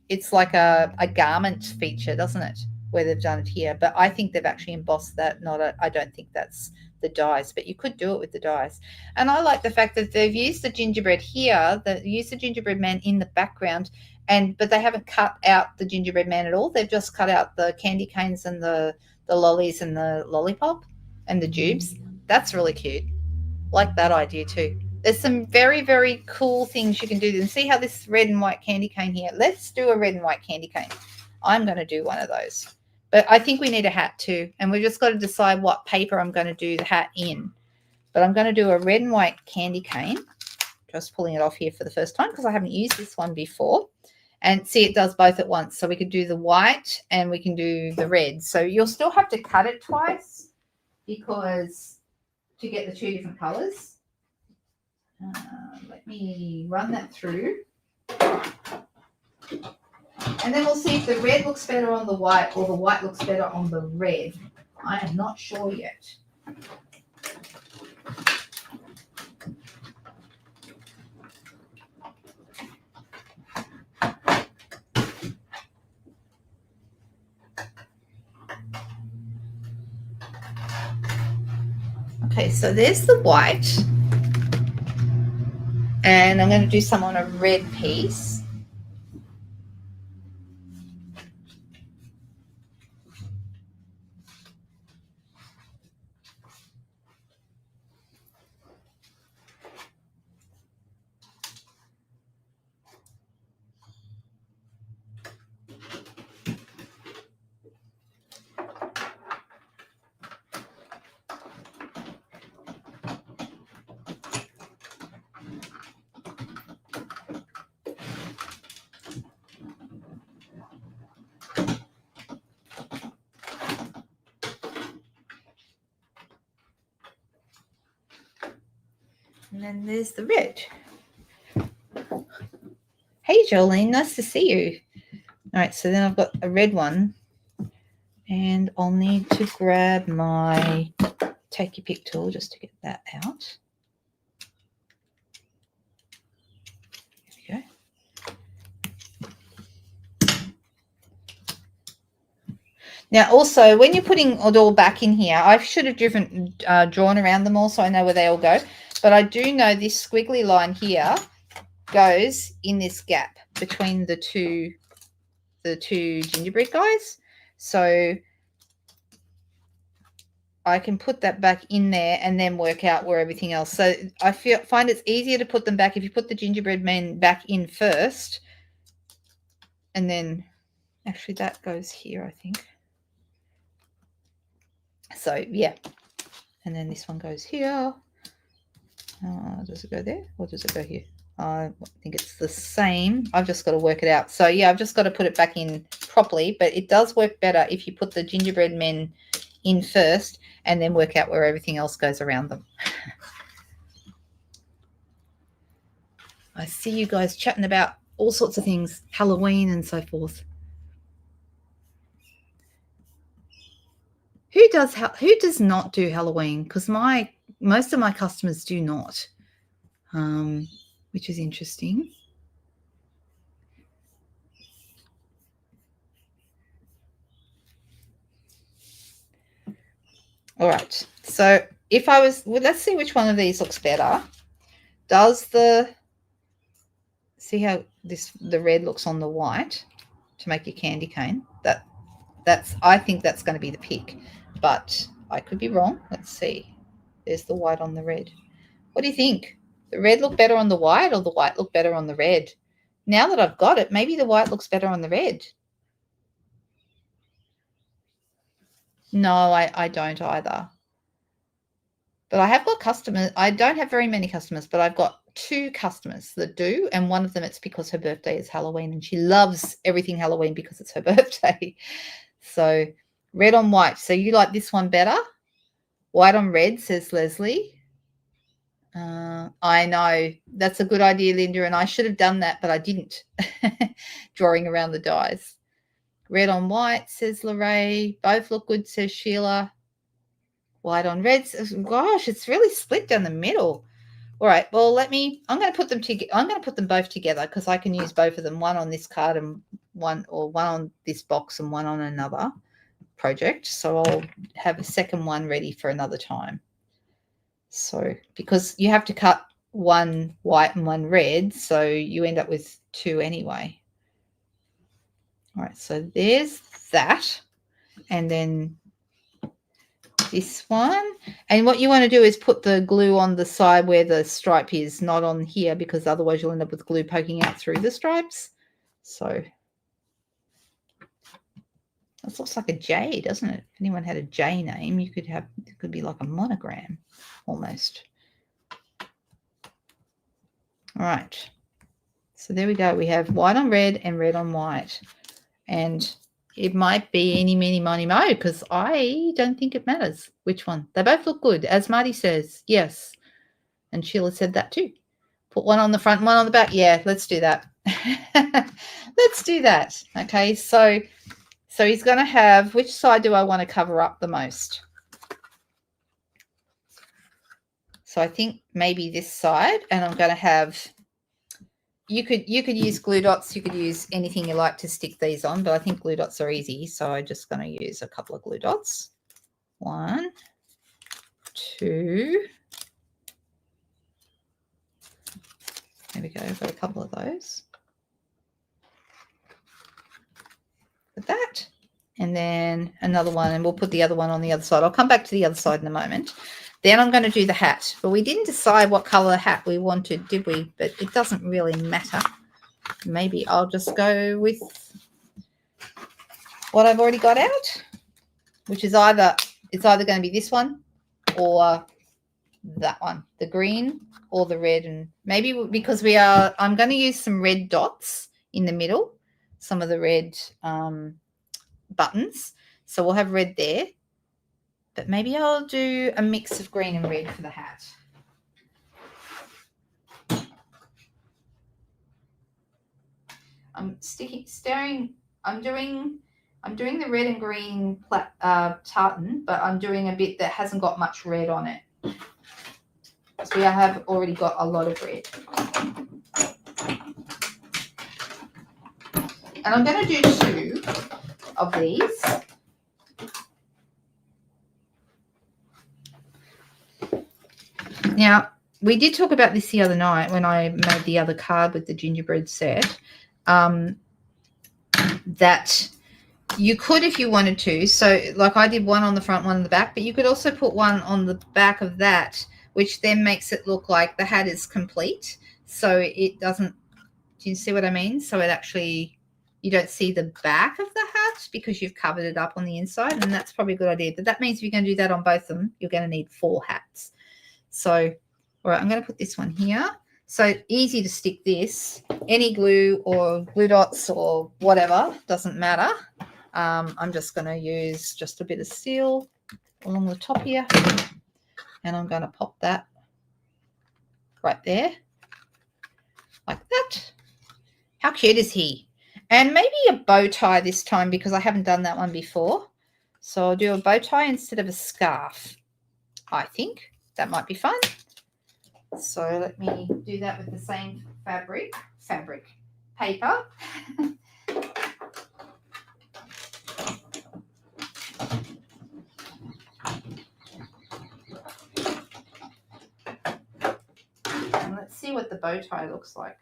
it's like a garment feature, doesn't it? Where they've done it here. But I think they've actually embossed that. I don't think that's the dies, but you could do it with the dies. And I like the fact that they've used the gingerbread here, that used the gingerbread man in the background, but they haven't cut out the gingerbread man at all. They've just cut out the candy canes and the lollies and the lollipop and the jubes. That's really cute. Like that idea too. There's some very, very cool things you can do. And see how this red and white candy cane here. Let's do a red and white candy cane. I'm going to do one of those. But I think we need a hat too. And we've just got to decide what paper I'm going to do the hat in. But I'm going to do a red and white candy cane. Just pulling it off here for the first time because I haven't used this one before. And see, it does both at once. So we could do the white and we can do the red. So you'll still have to cut it twice because to get the 2 different colors. Let me run that through. And then we'll see if the red looks better on the white or the white looks better on the red. I am not sure yet. Okay, so there's the white. And I'm going to do some on a red piece. And then there's the red. Hey, Jolene, nice to see you. All right, so then I've got a red one. And I'll need to grab my take your pick tool just to get that out. There we go. Now, also, when you're putting it all back in here, I should have drawn around them all so I know where they all go. But I do know this squiggly line here goes in this gap between the two gingerbread guys. So I can put that back in there and then work out where everything else. So I find it's easier to put them back if you put the gingerbread men back in first. And then actually that goes here, I think. So yeah. And then this one goes here. Does it go there or does it go here? I think it's the same. I've just got to work it out. So yeah, I've just got to put it back in properly, but it does work better if you put the gingerbread men in first and then work out where everything else goes around them. I see you guys chatting about all sorts of things, Halloween and so forth. Who does not do Halloween? Because most of my customers do not, which is interesting. All right. So if I was, well, let's see which one of these looks better. See how the red looks on the white to make your candy cane? I think that's going to be the pick, but I could be wrong. Let's see. There's the white on the red. What do you think? The red look better on the white or the white look better on the red? Now that I've got it, maybe the white looks better on the red. No, I don't either. But I have got customers. I don't have very many customers, but I've got 2 customers that do. And one of them, it's because her birthday is Halloween and she loves everything Halloween because it's her birthday. So red on white. So you like this one better? White on red, says Leslie. I know. That's a good idea, Linda. And I should have done that, but I didn't. Drawing around the dies. Red on white, says Lorraine. Both look good, says Sheila. White on red. Gosh, it's really split down the middle. All right. Well, I'm going to put them together. I'm going to put them both together because I can use both of them. One on this card and one on this box and one on another project. So I'll have a second one ready for another time. So because you have to cut one white and one red, so you end up with 2 anyway. All right. So there's that. And then this one, and what you want to do is put the glue on the side where the stripe is, not on here, because otherwise you'll end up with glue poking out through the stripes. So this looks like a J, doesn't it? If anyone had a J name, it could be like a monogram almost. All right, so there we go. We have white on red and red on white, and it might be eeny, meeny, miny, mo, because I don't think it matters which one. They both look good, as Marty says. Yes. And Sheila said that too. Put one on the front, one on the back. Yeah, let's do that. Let's do that. Okay, so he's going to have, which side do I want to cover up the most? So I think maybe this side, and I'm going to have, you could use glue dots. You could use anything you like to stick these on, but I think glue dots are easy. So I'm just going to use a couple of glue dots. 1, 2. There we go. I've got a couple of those. Put that. And then another one, and we'll put the other one on the other side. I'll come back to the other side in a moment. Then I'm going to do the hat. But we didn't decide what color hat we wanted, did we? But it doesn't really matter. Maybe I'll just go with what I've already got out, which is it's either going to be this one or that one, the green or the red. And maybe because I'm going to use some red dots in the middle, some of the red buttons. So we'll have red there. But maybe I'll do a mix of green and red for the hat. I'm doing the red and green tartan, but I'm doing a bit that hasn't got much red on it. So I have already got a lot of red. And I'm going to do 2 of these. Now, we did talk about this the other night when I made the other card with the gingerbread set, that you could, if you wanted to, so like I did one on the front, one on the back, but you could also put one on the back of that, which then makes it look like the hat is complete. So it doesn't, do you see what I mean? So it actually, you don't see the back of the hat because you've covered it up on the inside, and that's probably a good idea. But that means if you're going to do that on both of them, you're going to need 4 hats. So, all right, I'm going to put this one here. So easy to stick this. Any glue or glue dots or whatever, doesn't matter. I'm just going to use just a bit of seal along the top here, and I'm going to pop that right there like that. How cute is he? And maybe a bow tie this time because I haven't done that one before. So I'll do a bow tie instead of a scarf. I think that might be fun. So let me do that with the same paper. the bow tie looks like.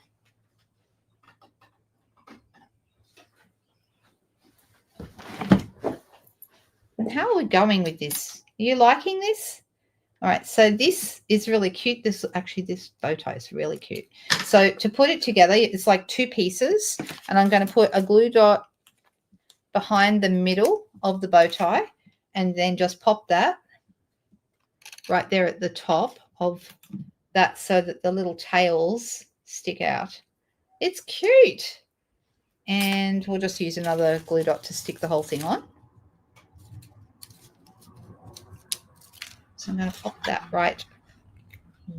And how are we going with this? Are you liking this? All right, so this is really cute. This bow tie is really cute. So to put it together, it's like two pieces, and I'm going to put a glue dot behind the middle of the bow tie, and then just pop that right there at the top of that so that the little tails stick out. It's cute. And we'll just use another glue dot to stick the whole thing on. So I'm going to pop that right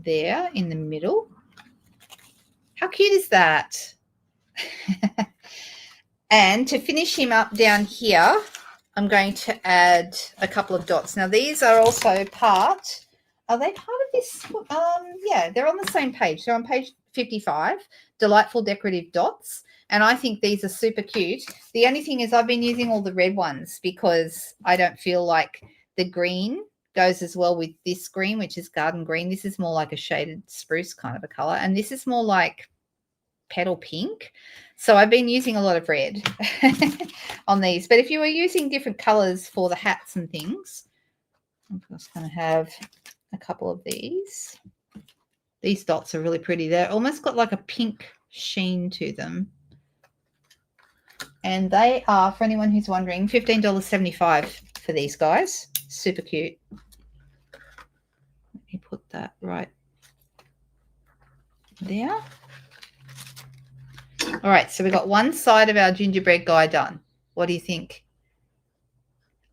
there in the middle. How cute is that? And to finish him up down here, I'm going to add a couple of dots. Now, these are also part, are they part of this? Yeah, they're on the same page. They're on page 55, Delightful Decorative Dots. And I think these are super cute. The only thing is I've been using all the red ones because I don't feel like the green goes as well with this green, which is garden green. This is more like a shaded spruce kind of a color. And this is more like petal pink. So I've been using a lot of red on these. But if you were using different colors for the hats and things, I'm just going to have a couple of these. These dots are really pretty. They're almost got like a pink sheen to them. And they are, for anyone who's wondering, $15.75 for these guys. Super cute. Let me put that right there. All right, so we've got one side of our gingerbread guy done. What do you think?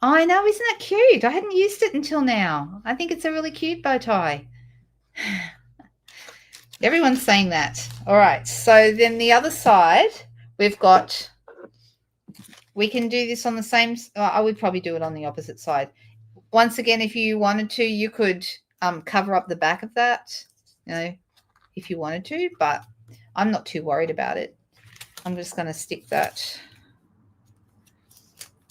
Oh, I know, isn't that cute? I hadn't used it until now. I think it's a really cute bow tie. Everyone's saying that. All right, so then the other side, we've got, we can do this on the same, I would probably do it on the opposite side. Once again, if you wanted to, you could cover up the back of that, you know, if you wanted to, but I'm not too worried about it. I'm just going to stick that.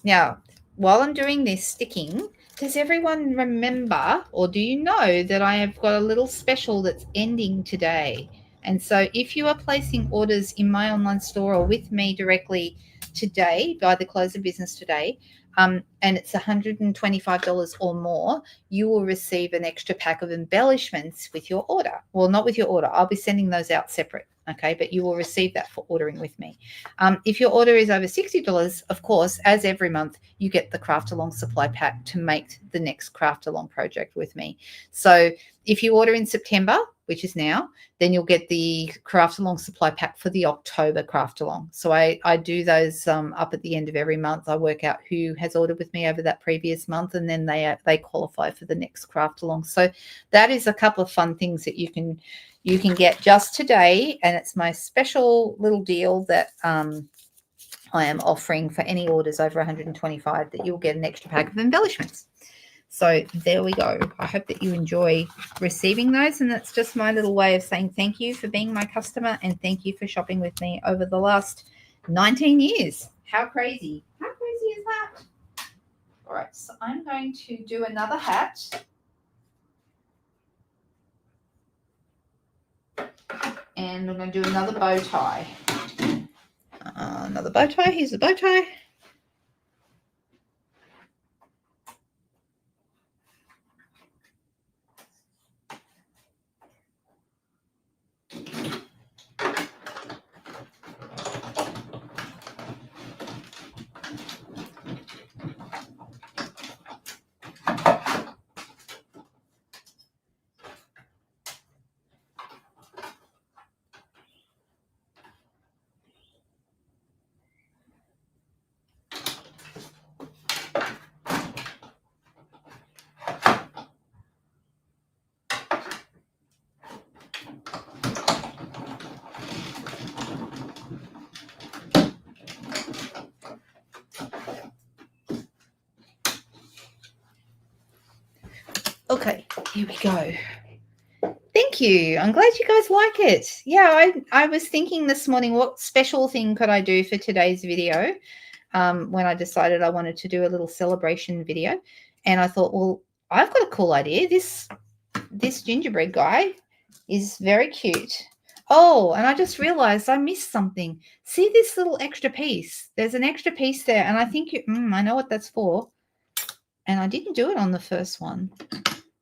Now, while I'm doing this sticking, does everyone remember, or do you know that I have got a little special that's ending today? And so if you are placing orders in my online store or with me directly today, by the close of business today, and it's $125 or more, you will receive an extra pack of embellishments with your order. Well, not with your order. I'll be sending those out separate. Okay, but you will receive that for ordering with me. If your order is over $60, of course, as every month, you get the Craft Along supply pack to make the next Craft Along project with me. So if you order in September, which is now, then you'll get the Craft Along supply pack for the October Craft Along. So I do those up at the end of every month. I work out who has ordered with me over that previous month, and then they qualify for the next Craft Along. So that is a couple of fun things that you can get just today, and it's my special little deal that I am offering for any orders over 125, that you'll get an extra pack of embellishments. So there we go. I hope that you enjoy receiving those, and that's just my little way of saying thank you for being my customer and thank you for shopping with me over the last 19 years. How crazy? How crazy is that? All right, so I'm going to do another hat. And I'm going to do another bow tie. Another bow tie. Here's the bow tie. Okay, here we go. Thank you. I'm glad you guys like it. Yeah, I was thinking this morning, what special thing could I do for today's video, when I decided I wanted to do a little celebration video. And I thought, well, I've got a cool idea. This gingerbread guy is very cute. Oh, and I just realized I missed something. See this little extra piece? There's an extra piece there, and I think I know what that's for. And I didn't do it on the first one,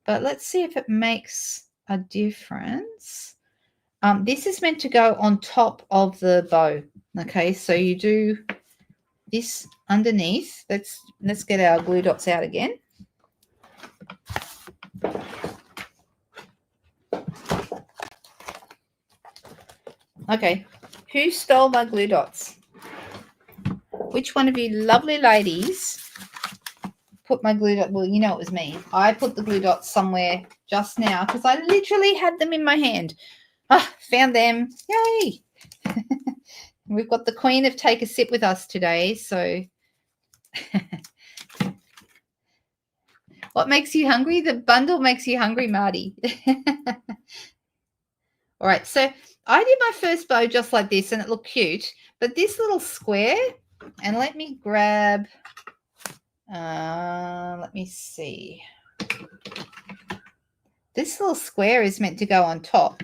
but let's see if it makes a difference. This is meant to go on top of the bow. Okay, so you do this underneath. Let's get our glue dots out again. Okay, who stole my glue dots? Which one of you lovely ladies put my glue dot? Well, you know it was me. I put the glue dots somewhere just now because I literally had them in my hand. Found them. Yay! We've got the Queen of Take a Sip with us today. So what makes you hungry? The bundle makes you hungry, Marty. All right, so I did my first bow just like this, and it looked cute. But this little square, and let me grab, let me see. This little square is meant to go on top.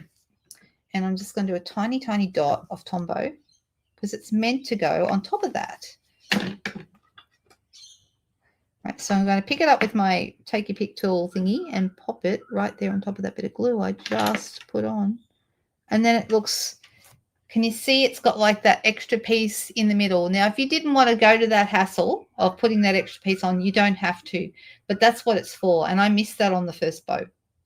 And I'm just going to do a tiny, tiny dot of Tombow because it's meant to go on top of that. Right, so I'm going to pick it up with my take your pick tool thingy and pop it right there on top of that bit of glue I just put on. And then it looks, can you see it's got like that extra piece in the middle? Now, if you didn't want to go to that hassle of putting that extra piece on, you don't have to, but that's what it's for. And I missed that on the first bow.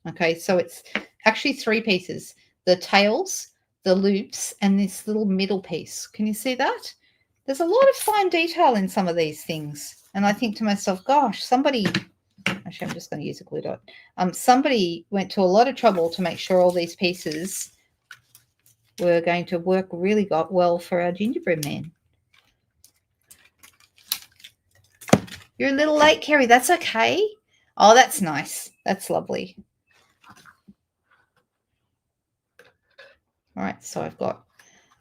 Okay, so it's actually 3 pieces, the tails, the loops, and this little middle piece. Can you see that? There's a lot of fine detail in some of these things. And I think to myself, gosh, somebody, actually, I'm just going to use a glue dot. Somebody went to a lot of trouble to make sure all these pieces were going to work really well for our gingerbread man. You're a little late, Kerry. That's okay. Oh, that's nice. That's lovely. All right, so I've got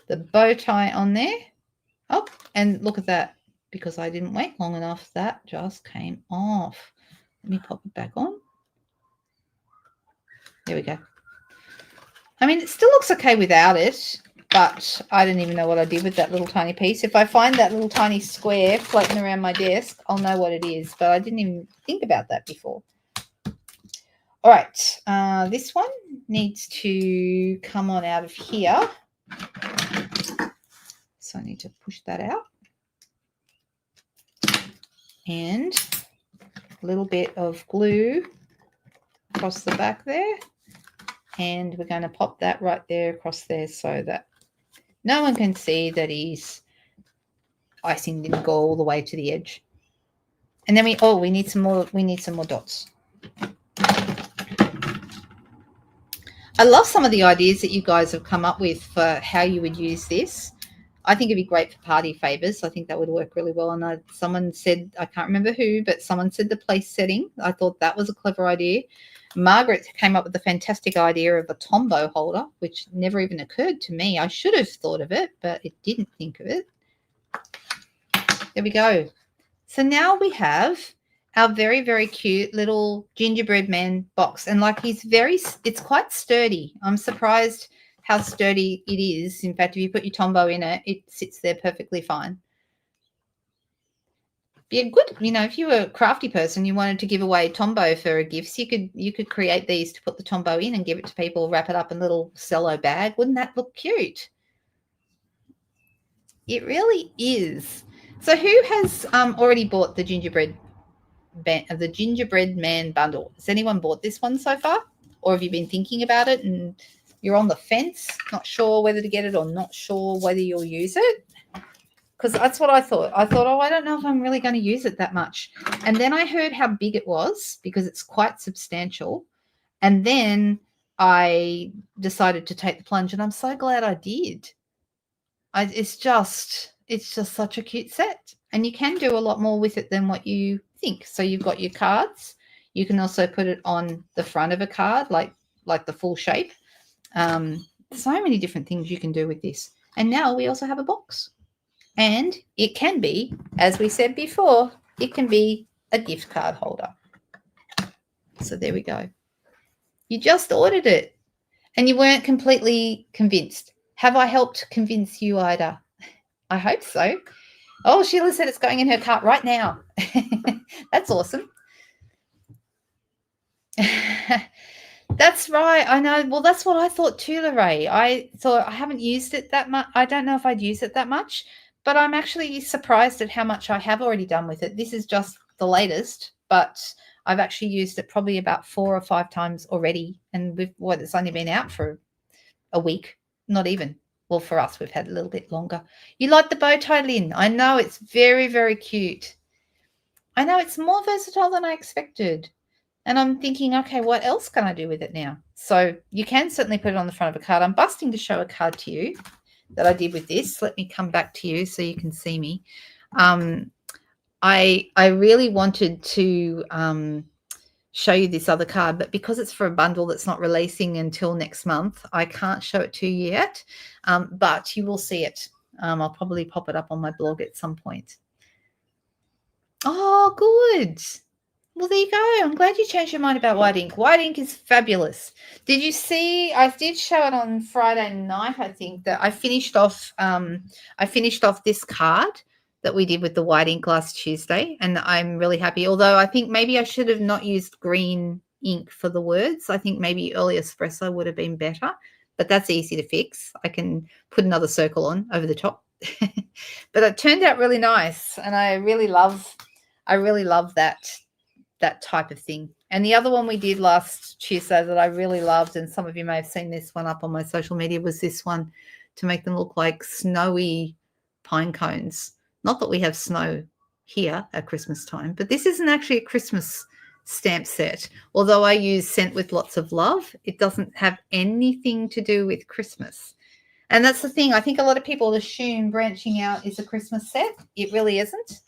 the bow tie on there. Oh, and look at that. Because I didn't wait long enough, that just came off. Let me pop it back on. There we go. I mean, it still looks okay without it, but I don't even know what I did with that little tiny piece. If I find that little tiny square floating around my desk, I'll know what it is, but I didn't even think about that before. All right, this one needs to come on out of here. So I need to push that out. And a little bit of glue across the back there. And we're going to pop that right there across there so that no one can see that his icing didn't go all the way to the edge. And then we need some more dots. I love some of the ideas that you guys have come up with for how you would use this. I think it'd be great for party favors. I think that would work really well. And someone said, I can't remember who, but someone said the place setting. I thought that was a clever idea. Margaret came up with the fantastic idea of a Tombow holder, which never even occurred to me. I should have thought of it, but it didn't think of it. There we go. So now we have our very, very cute little gingerbread man box. And like it's quite sturdy. I'm surprised how sturdy it is. In fact, if you put your Tombow in it, it sits there perfectly fine. Be a good, if you were a crafty person, you wanted to give away Tombow for gifts, you could create these to put the Tombow in and give it to people, wrap it up in a little cello bag. Wouldn't that look cute? It really is. So who has already bought the Gingerbread Man bundle? Has anyone bought this one so far? Or have you been thinking about it and you're on the fence, not sure whether to get it or not sure whether you'll use it? Because that's what I thought. I thought, I don't know if I'm really going to use it that much. And then I heard how big it was because it's quite substantial. And then I decided to take the plunge, and I'm so glad I did. It's just such a cute set. And you can do a lot more with it than what you think. So you've got your cards. You can also put it on the front of a card, like the full shape. So many different things you can do with this. And now we also have a box. And it can be, as we said before, it can be a gift card holder. So there we go. You just ordered it. And you weren't completely convinced. Have I helped convince you, Ida? I hope so. Oh, Sheila said it's going in her cart right now. That's awesome. That's right. I know. Well, that's what I thought too, Lorraine. I thought I haven't used it that much. I don't know if I'd use it that much, but I'm actually surprised at how much I have already done with it. This is just the latest, but I've actually used it probably about 4 or 5 times already. And with what it's only been out for a week, not even. Well, for us, we've had a little bit longer. You like the bow tie, Lynn? I know it's very, very cute. I know it's more versatile than I expected. And I'm thinking, okay, what else can I do with it now? So you can certainly put it on the front of a card. I'm busting to show a card to you that I did with this. Let me come back to you so you can see me. I really wanted to show you this other card, but because it's for a bundle that's not releasing until next month, I can't show it to you yet, but you will see it. I'll probably pop it up on my blog at some point. Oh, good. Well, there you go. I'm glad you changed your mind about white ink. White ink is fabulous. Did you see? I did show it on Friday night. I think that I finished off. I finished off this card that we did with the white ink last Tuesday, and I'm really happy. Although I think maybe I should have not used green ink for the words. I think maybe early espresso would have been better, but that's easy to fix. I can put another circle on over the top. But it turned out really nice, and I really love that type of thing. And the other one we did last Tuesday that I really loved, and some of you may have seen this one up on my social media, was this one to make them look like snowy pine cones. Not that we have snow here at Christmas time, but this isn't actually a Christmas stamp set. Although I use Sent with Lots of Love, it doesn't have anything to do with Christmas. And that's the thing. I think a lot of people assume branching out is a Christmas set. It really isn't.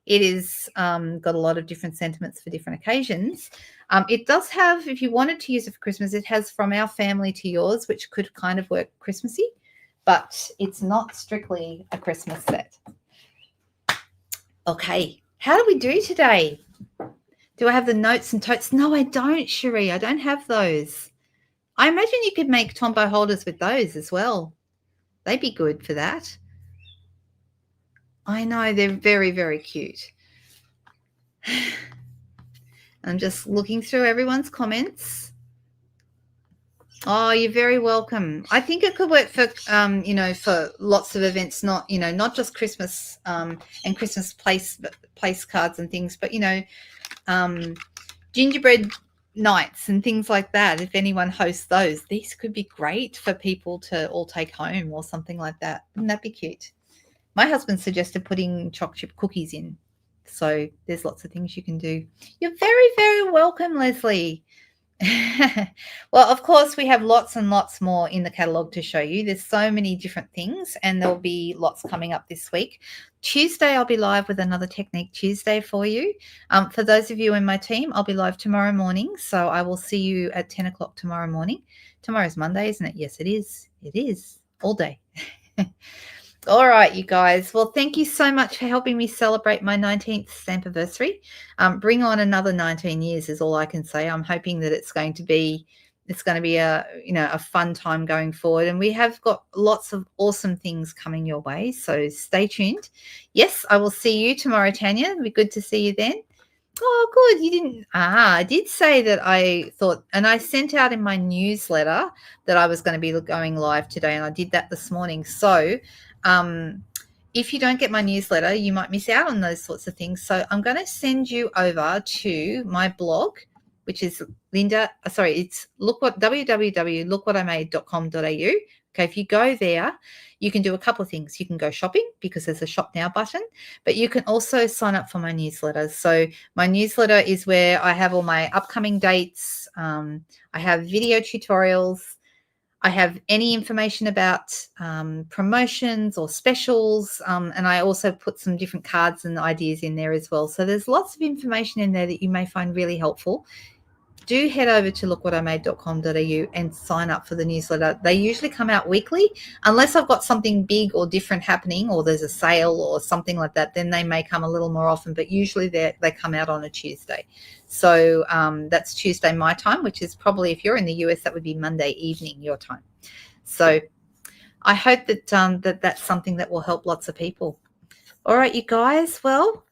It is got a lot of different sentiments for different occasions. It does have, if you wanted to use it for Christmas, it has From Our Family to Yours, which could kind of work Christmassy, but it's not strictly a Christmas set. Okay, how do we do today? Do I have the notes and totes? No, I don't, Cherie. I don't have those. I imagine you could make Tombow holders with those as well. They'd be good for that. I know, they're very, very cute. I'm just looking through everyone's comments. Oh, you're very welcome. I think it could work for, for lots of events, not just Christmas and Christmas place cards and things, but, gingerbread nights and things like that. If anyone hosts those, these could be great for people to all take home or something like that. Wouldn't that be cute? My husband suggested putting chocolate chip cookies in. So there's lots of things you can do. You're very, very welcome, Leslie. Well, of course, we have lots and lots more in the catalogue to show you. There's so many different things, and there'll be lots coming up this week. Tuesday, I'll be live with another Technique Tuesday for you. For those of you in my team, I'll be live tomorrow morning. So I will see you at 10 o'clock tomorrow morning. Tomorrow's Monday, isn't it? Yes, it is. It is. All day. All right, you guys. Well, thank you so much for helping me celebrate my 19th stamp anniversary. Bring on another 19 years is all I can say. I'm hoping that it's going to be a fun time going forward. And we have got lots of awesome things coming your way. So stay tuned. Yes, I will see you tomorrow, Tanya. It'll be good to see you then. Oh, good. You didn't. I did say that I thought, and I sent out in my newsletter that I was going to be going live today, and I did that this morning. So if you don't get my newsletter, you might miss out on those sorts of things. So I'm going to send you over to my blog, which is it's www.lookwhatimade.com.au. Okay, if you go there, you can do a couple of things. You can go shopping because there's a shop now button, but you can also sign up for my newsletters. So my newsletter is where I have all my upcoming dates. I have video tutorials. I have any information about promotions or specials, and I also put some different cards and ideas in there as well. So there's lots of information in there that you may find really helpful do head over to lookwatimade.com.au and sign up for the newsletter. They usually come out weekly, unless I've got something big or different happening, or there's a sale or something like that, then they may come a little more often, but usually they come out on a Tuesday. So that's Tuesday my time, which is probably, if you're in the US, that would be Monday evening your time. So I hope that that's something that will help lots of people. All right, you guys. Well,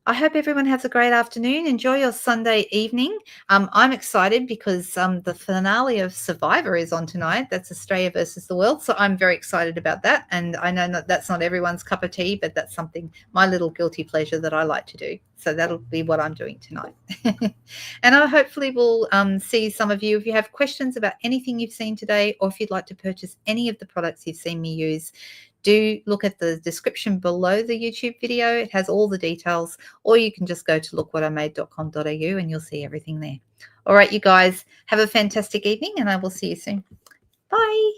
I hope everyone has a great afternoon. Enjoy your Sunday evening. I'm excited because the finale of Survivor is on tonight. That's Australia versus the world. So I'm very excited about that. And I know that's not everyone's cup of tea, but that's something, my little guilty pleasure that I like to do. So that'll be what I'm doing tonight. And I hopefully will see some of you. If you have questions about anything you've seen today, or if you'd like to purchase any of the products you've seen me use, do look at the description below the YouTube video. It has all the details, or you can just go to lookwatimade.com.au and you'll see everything there. All right, you guys, have a fantastic evening, and I will see you soon. Bye.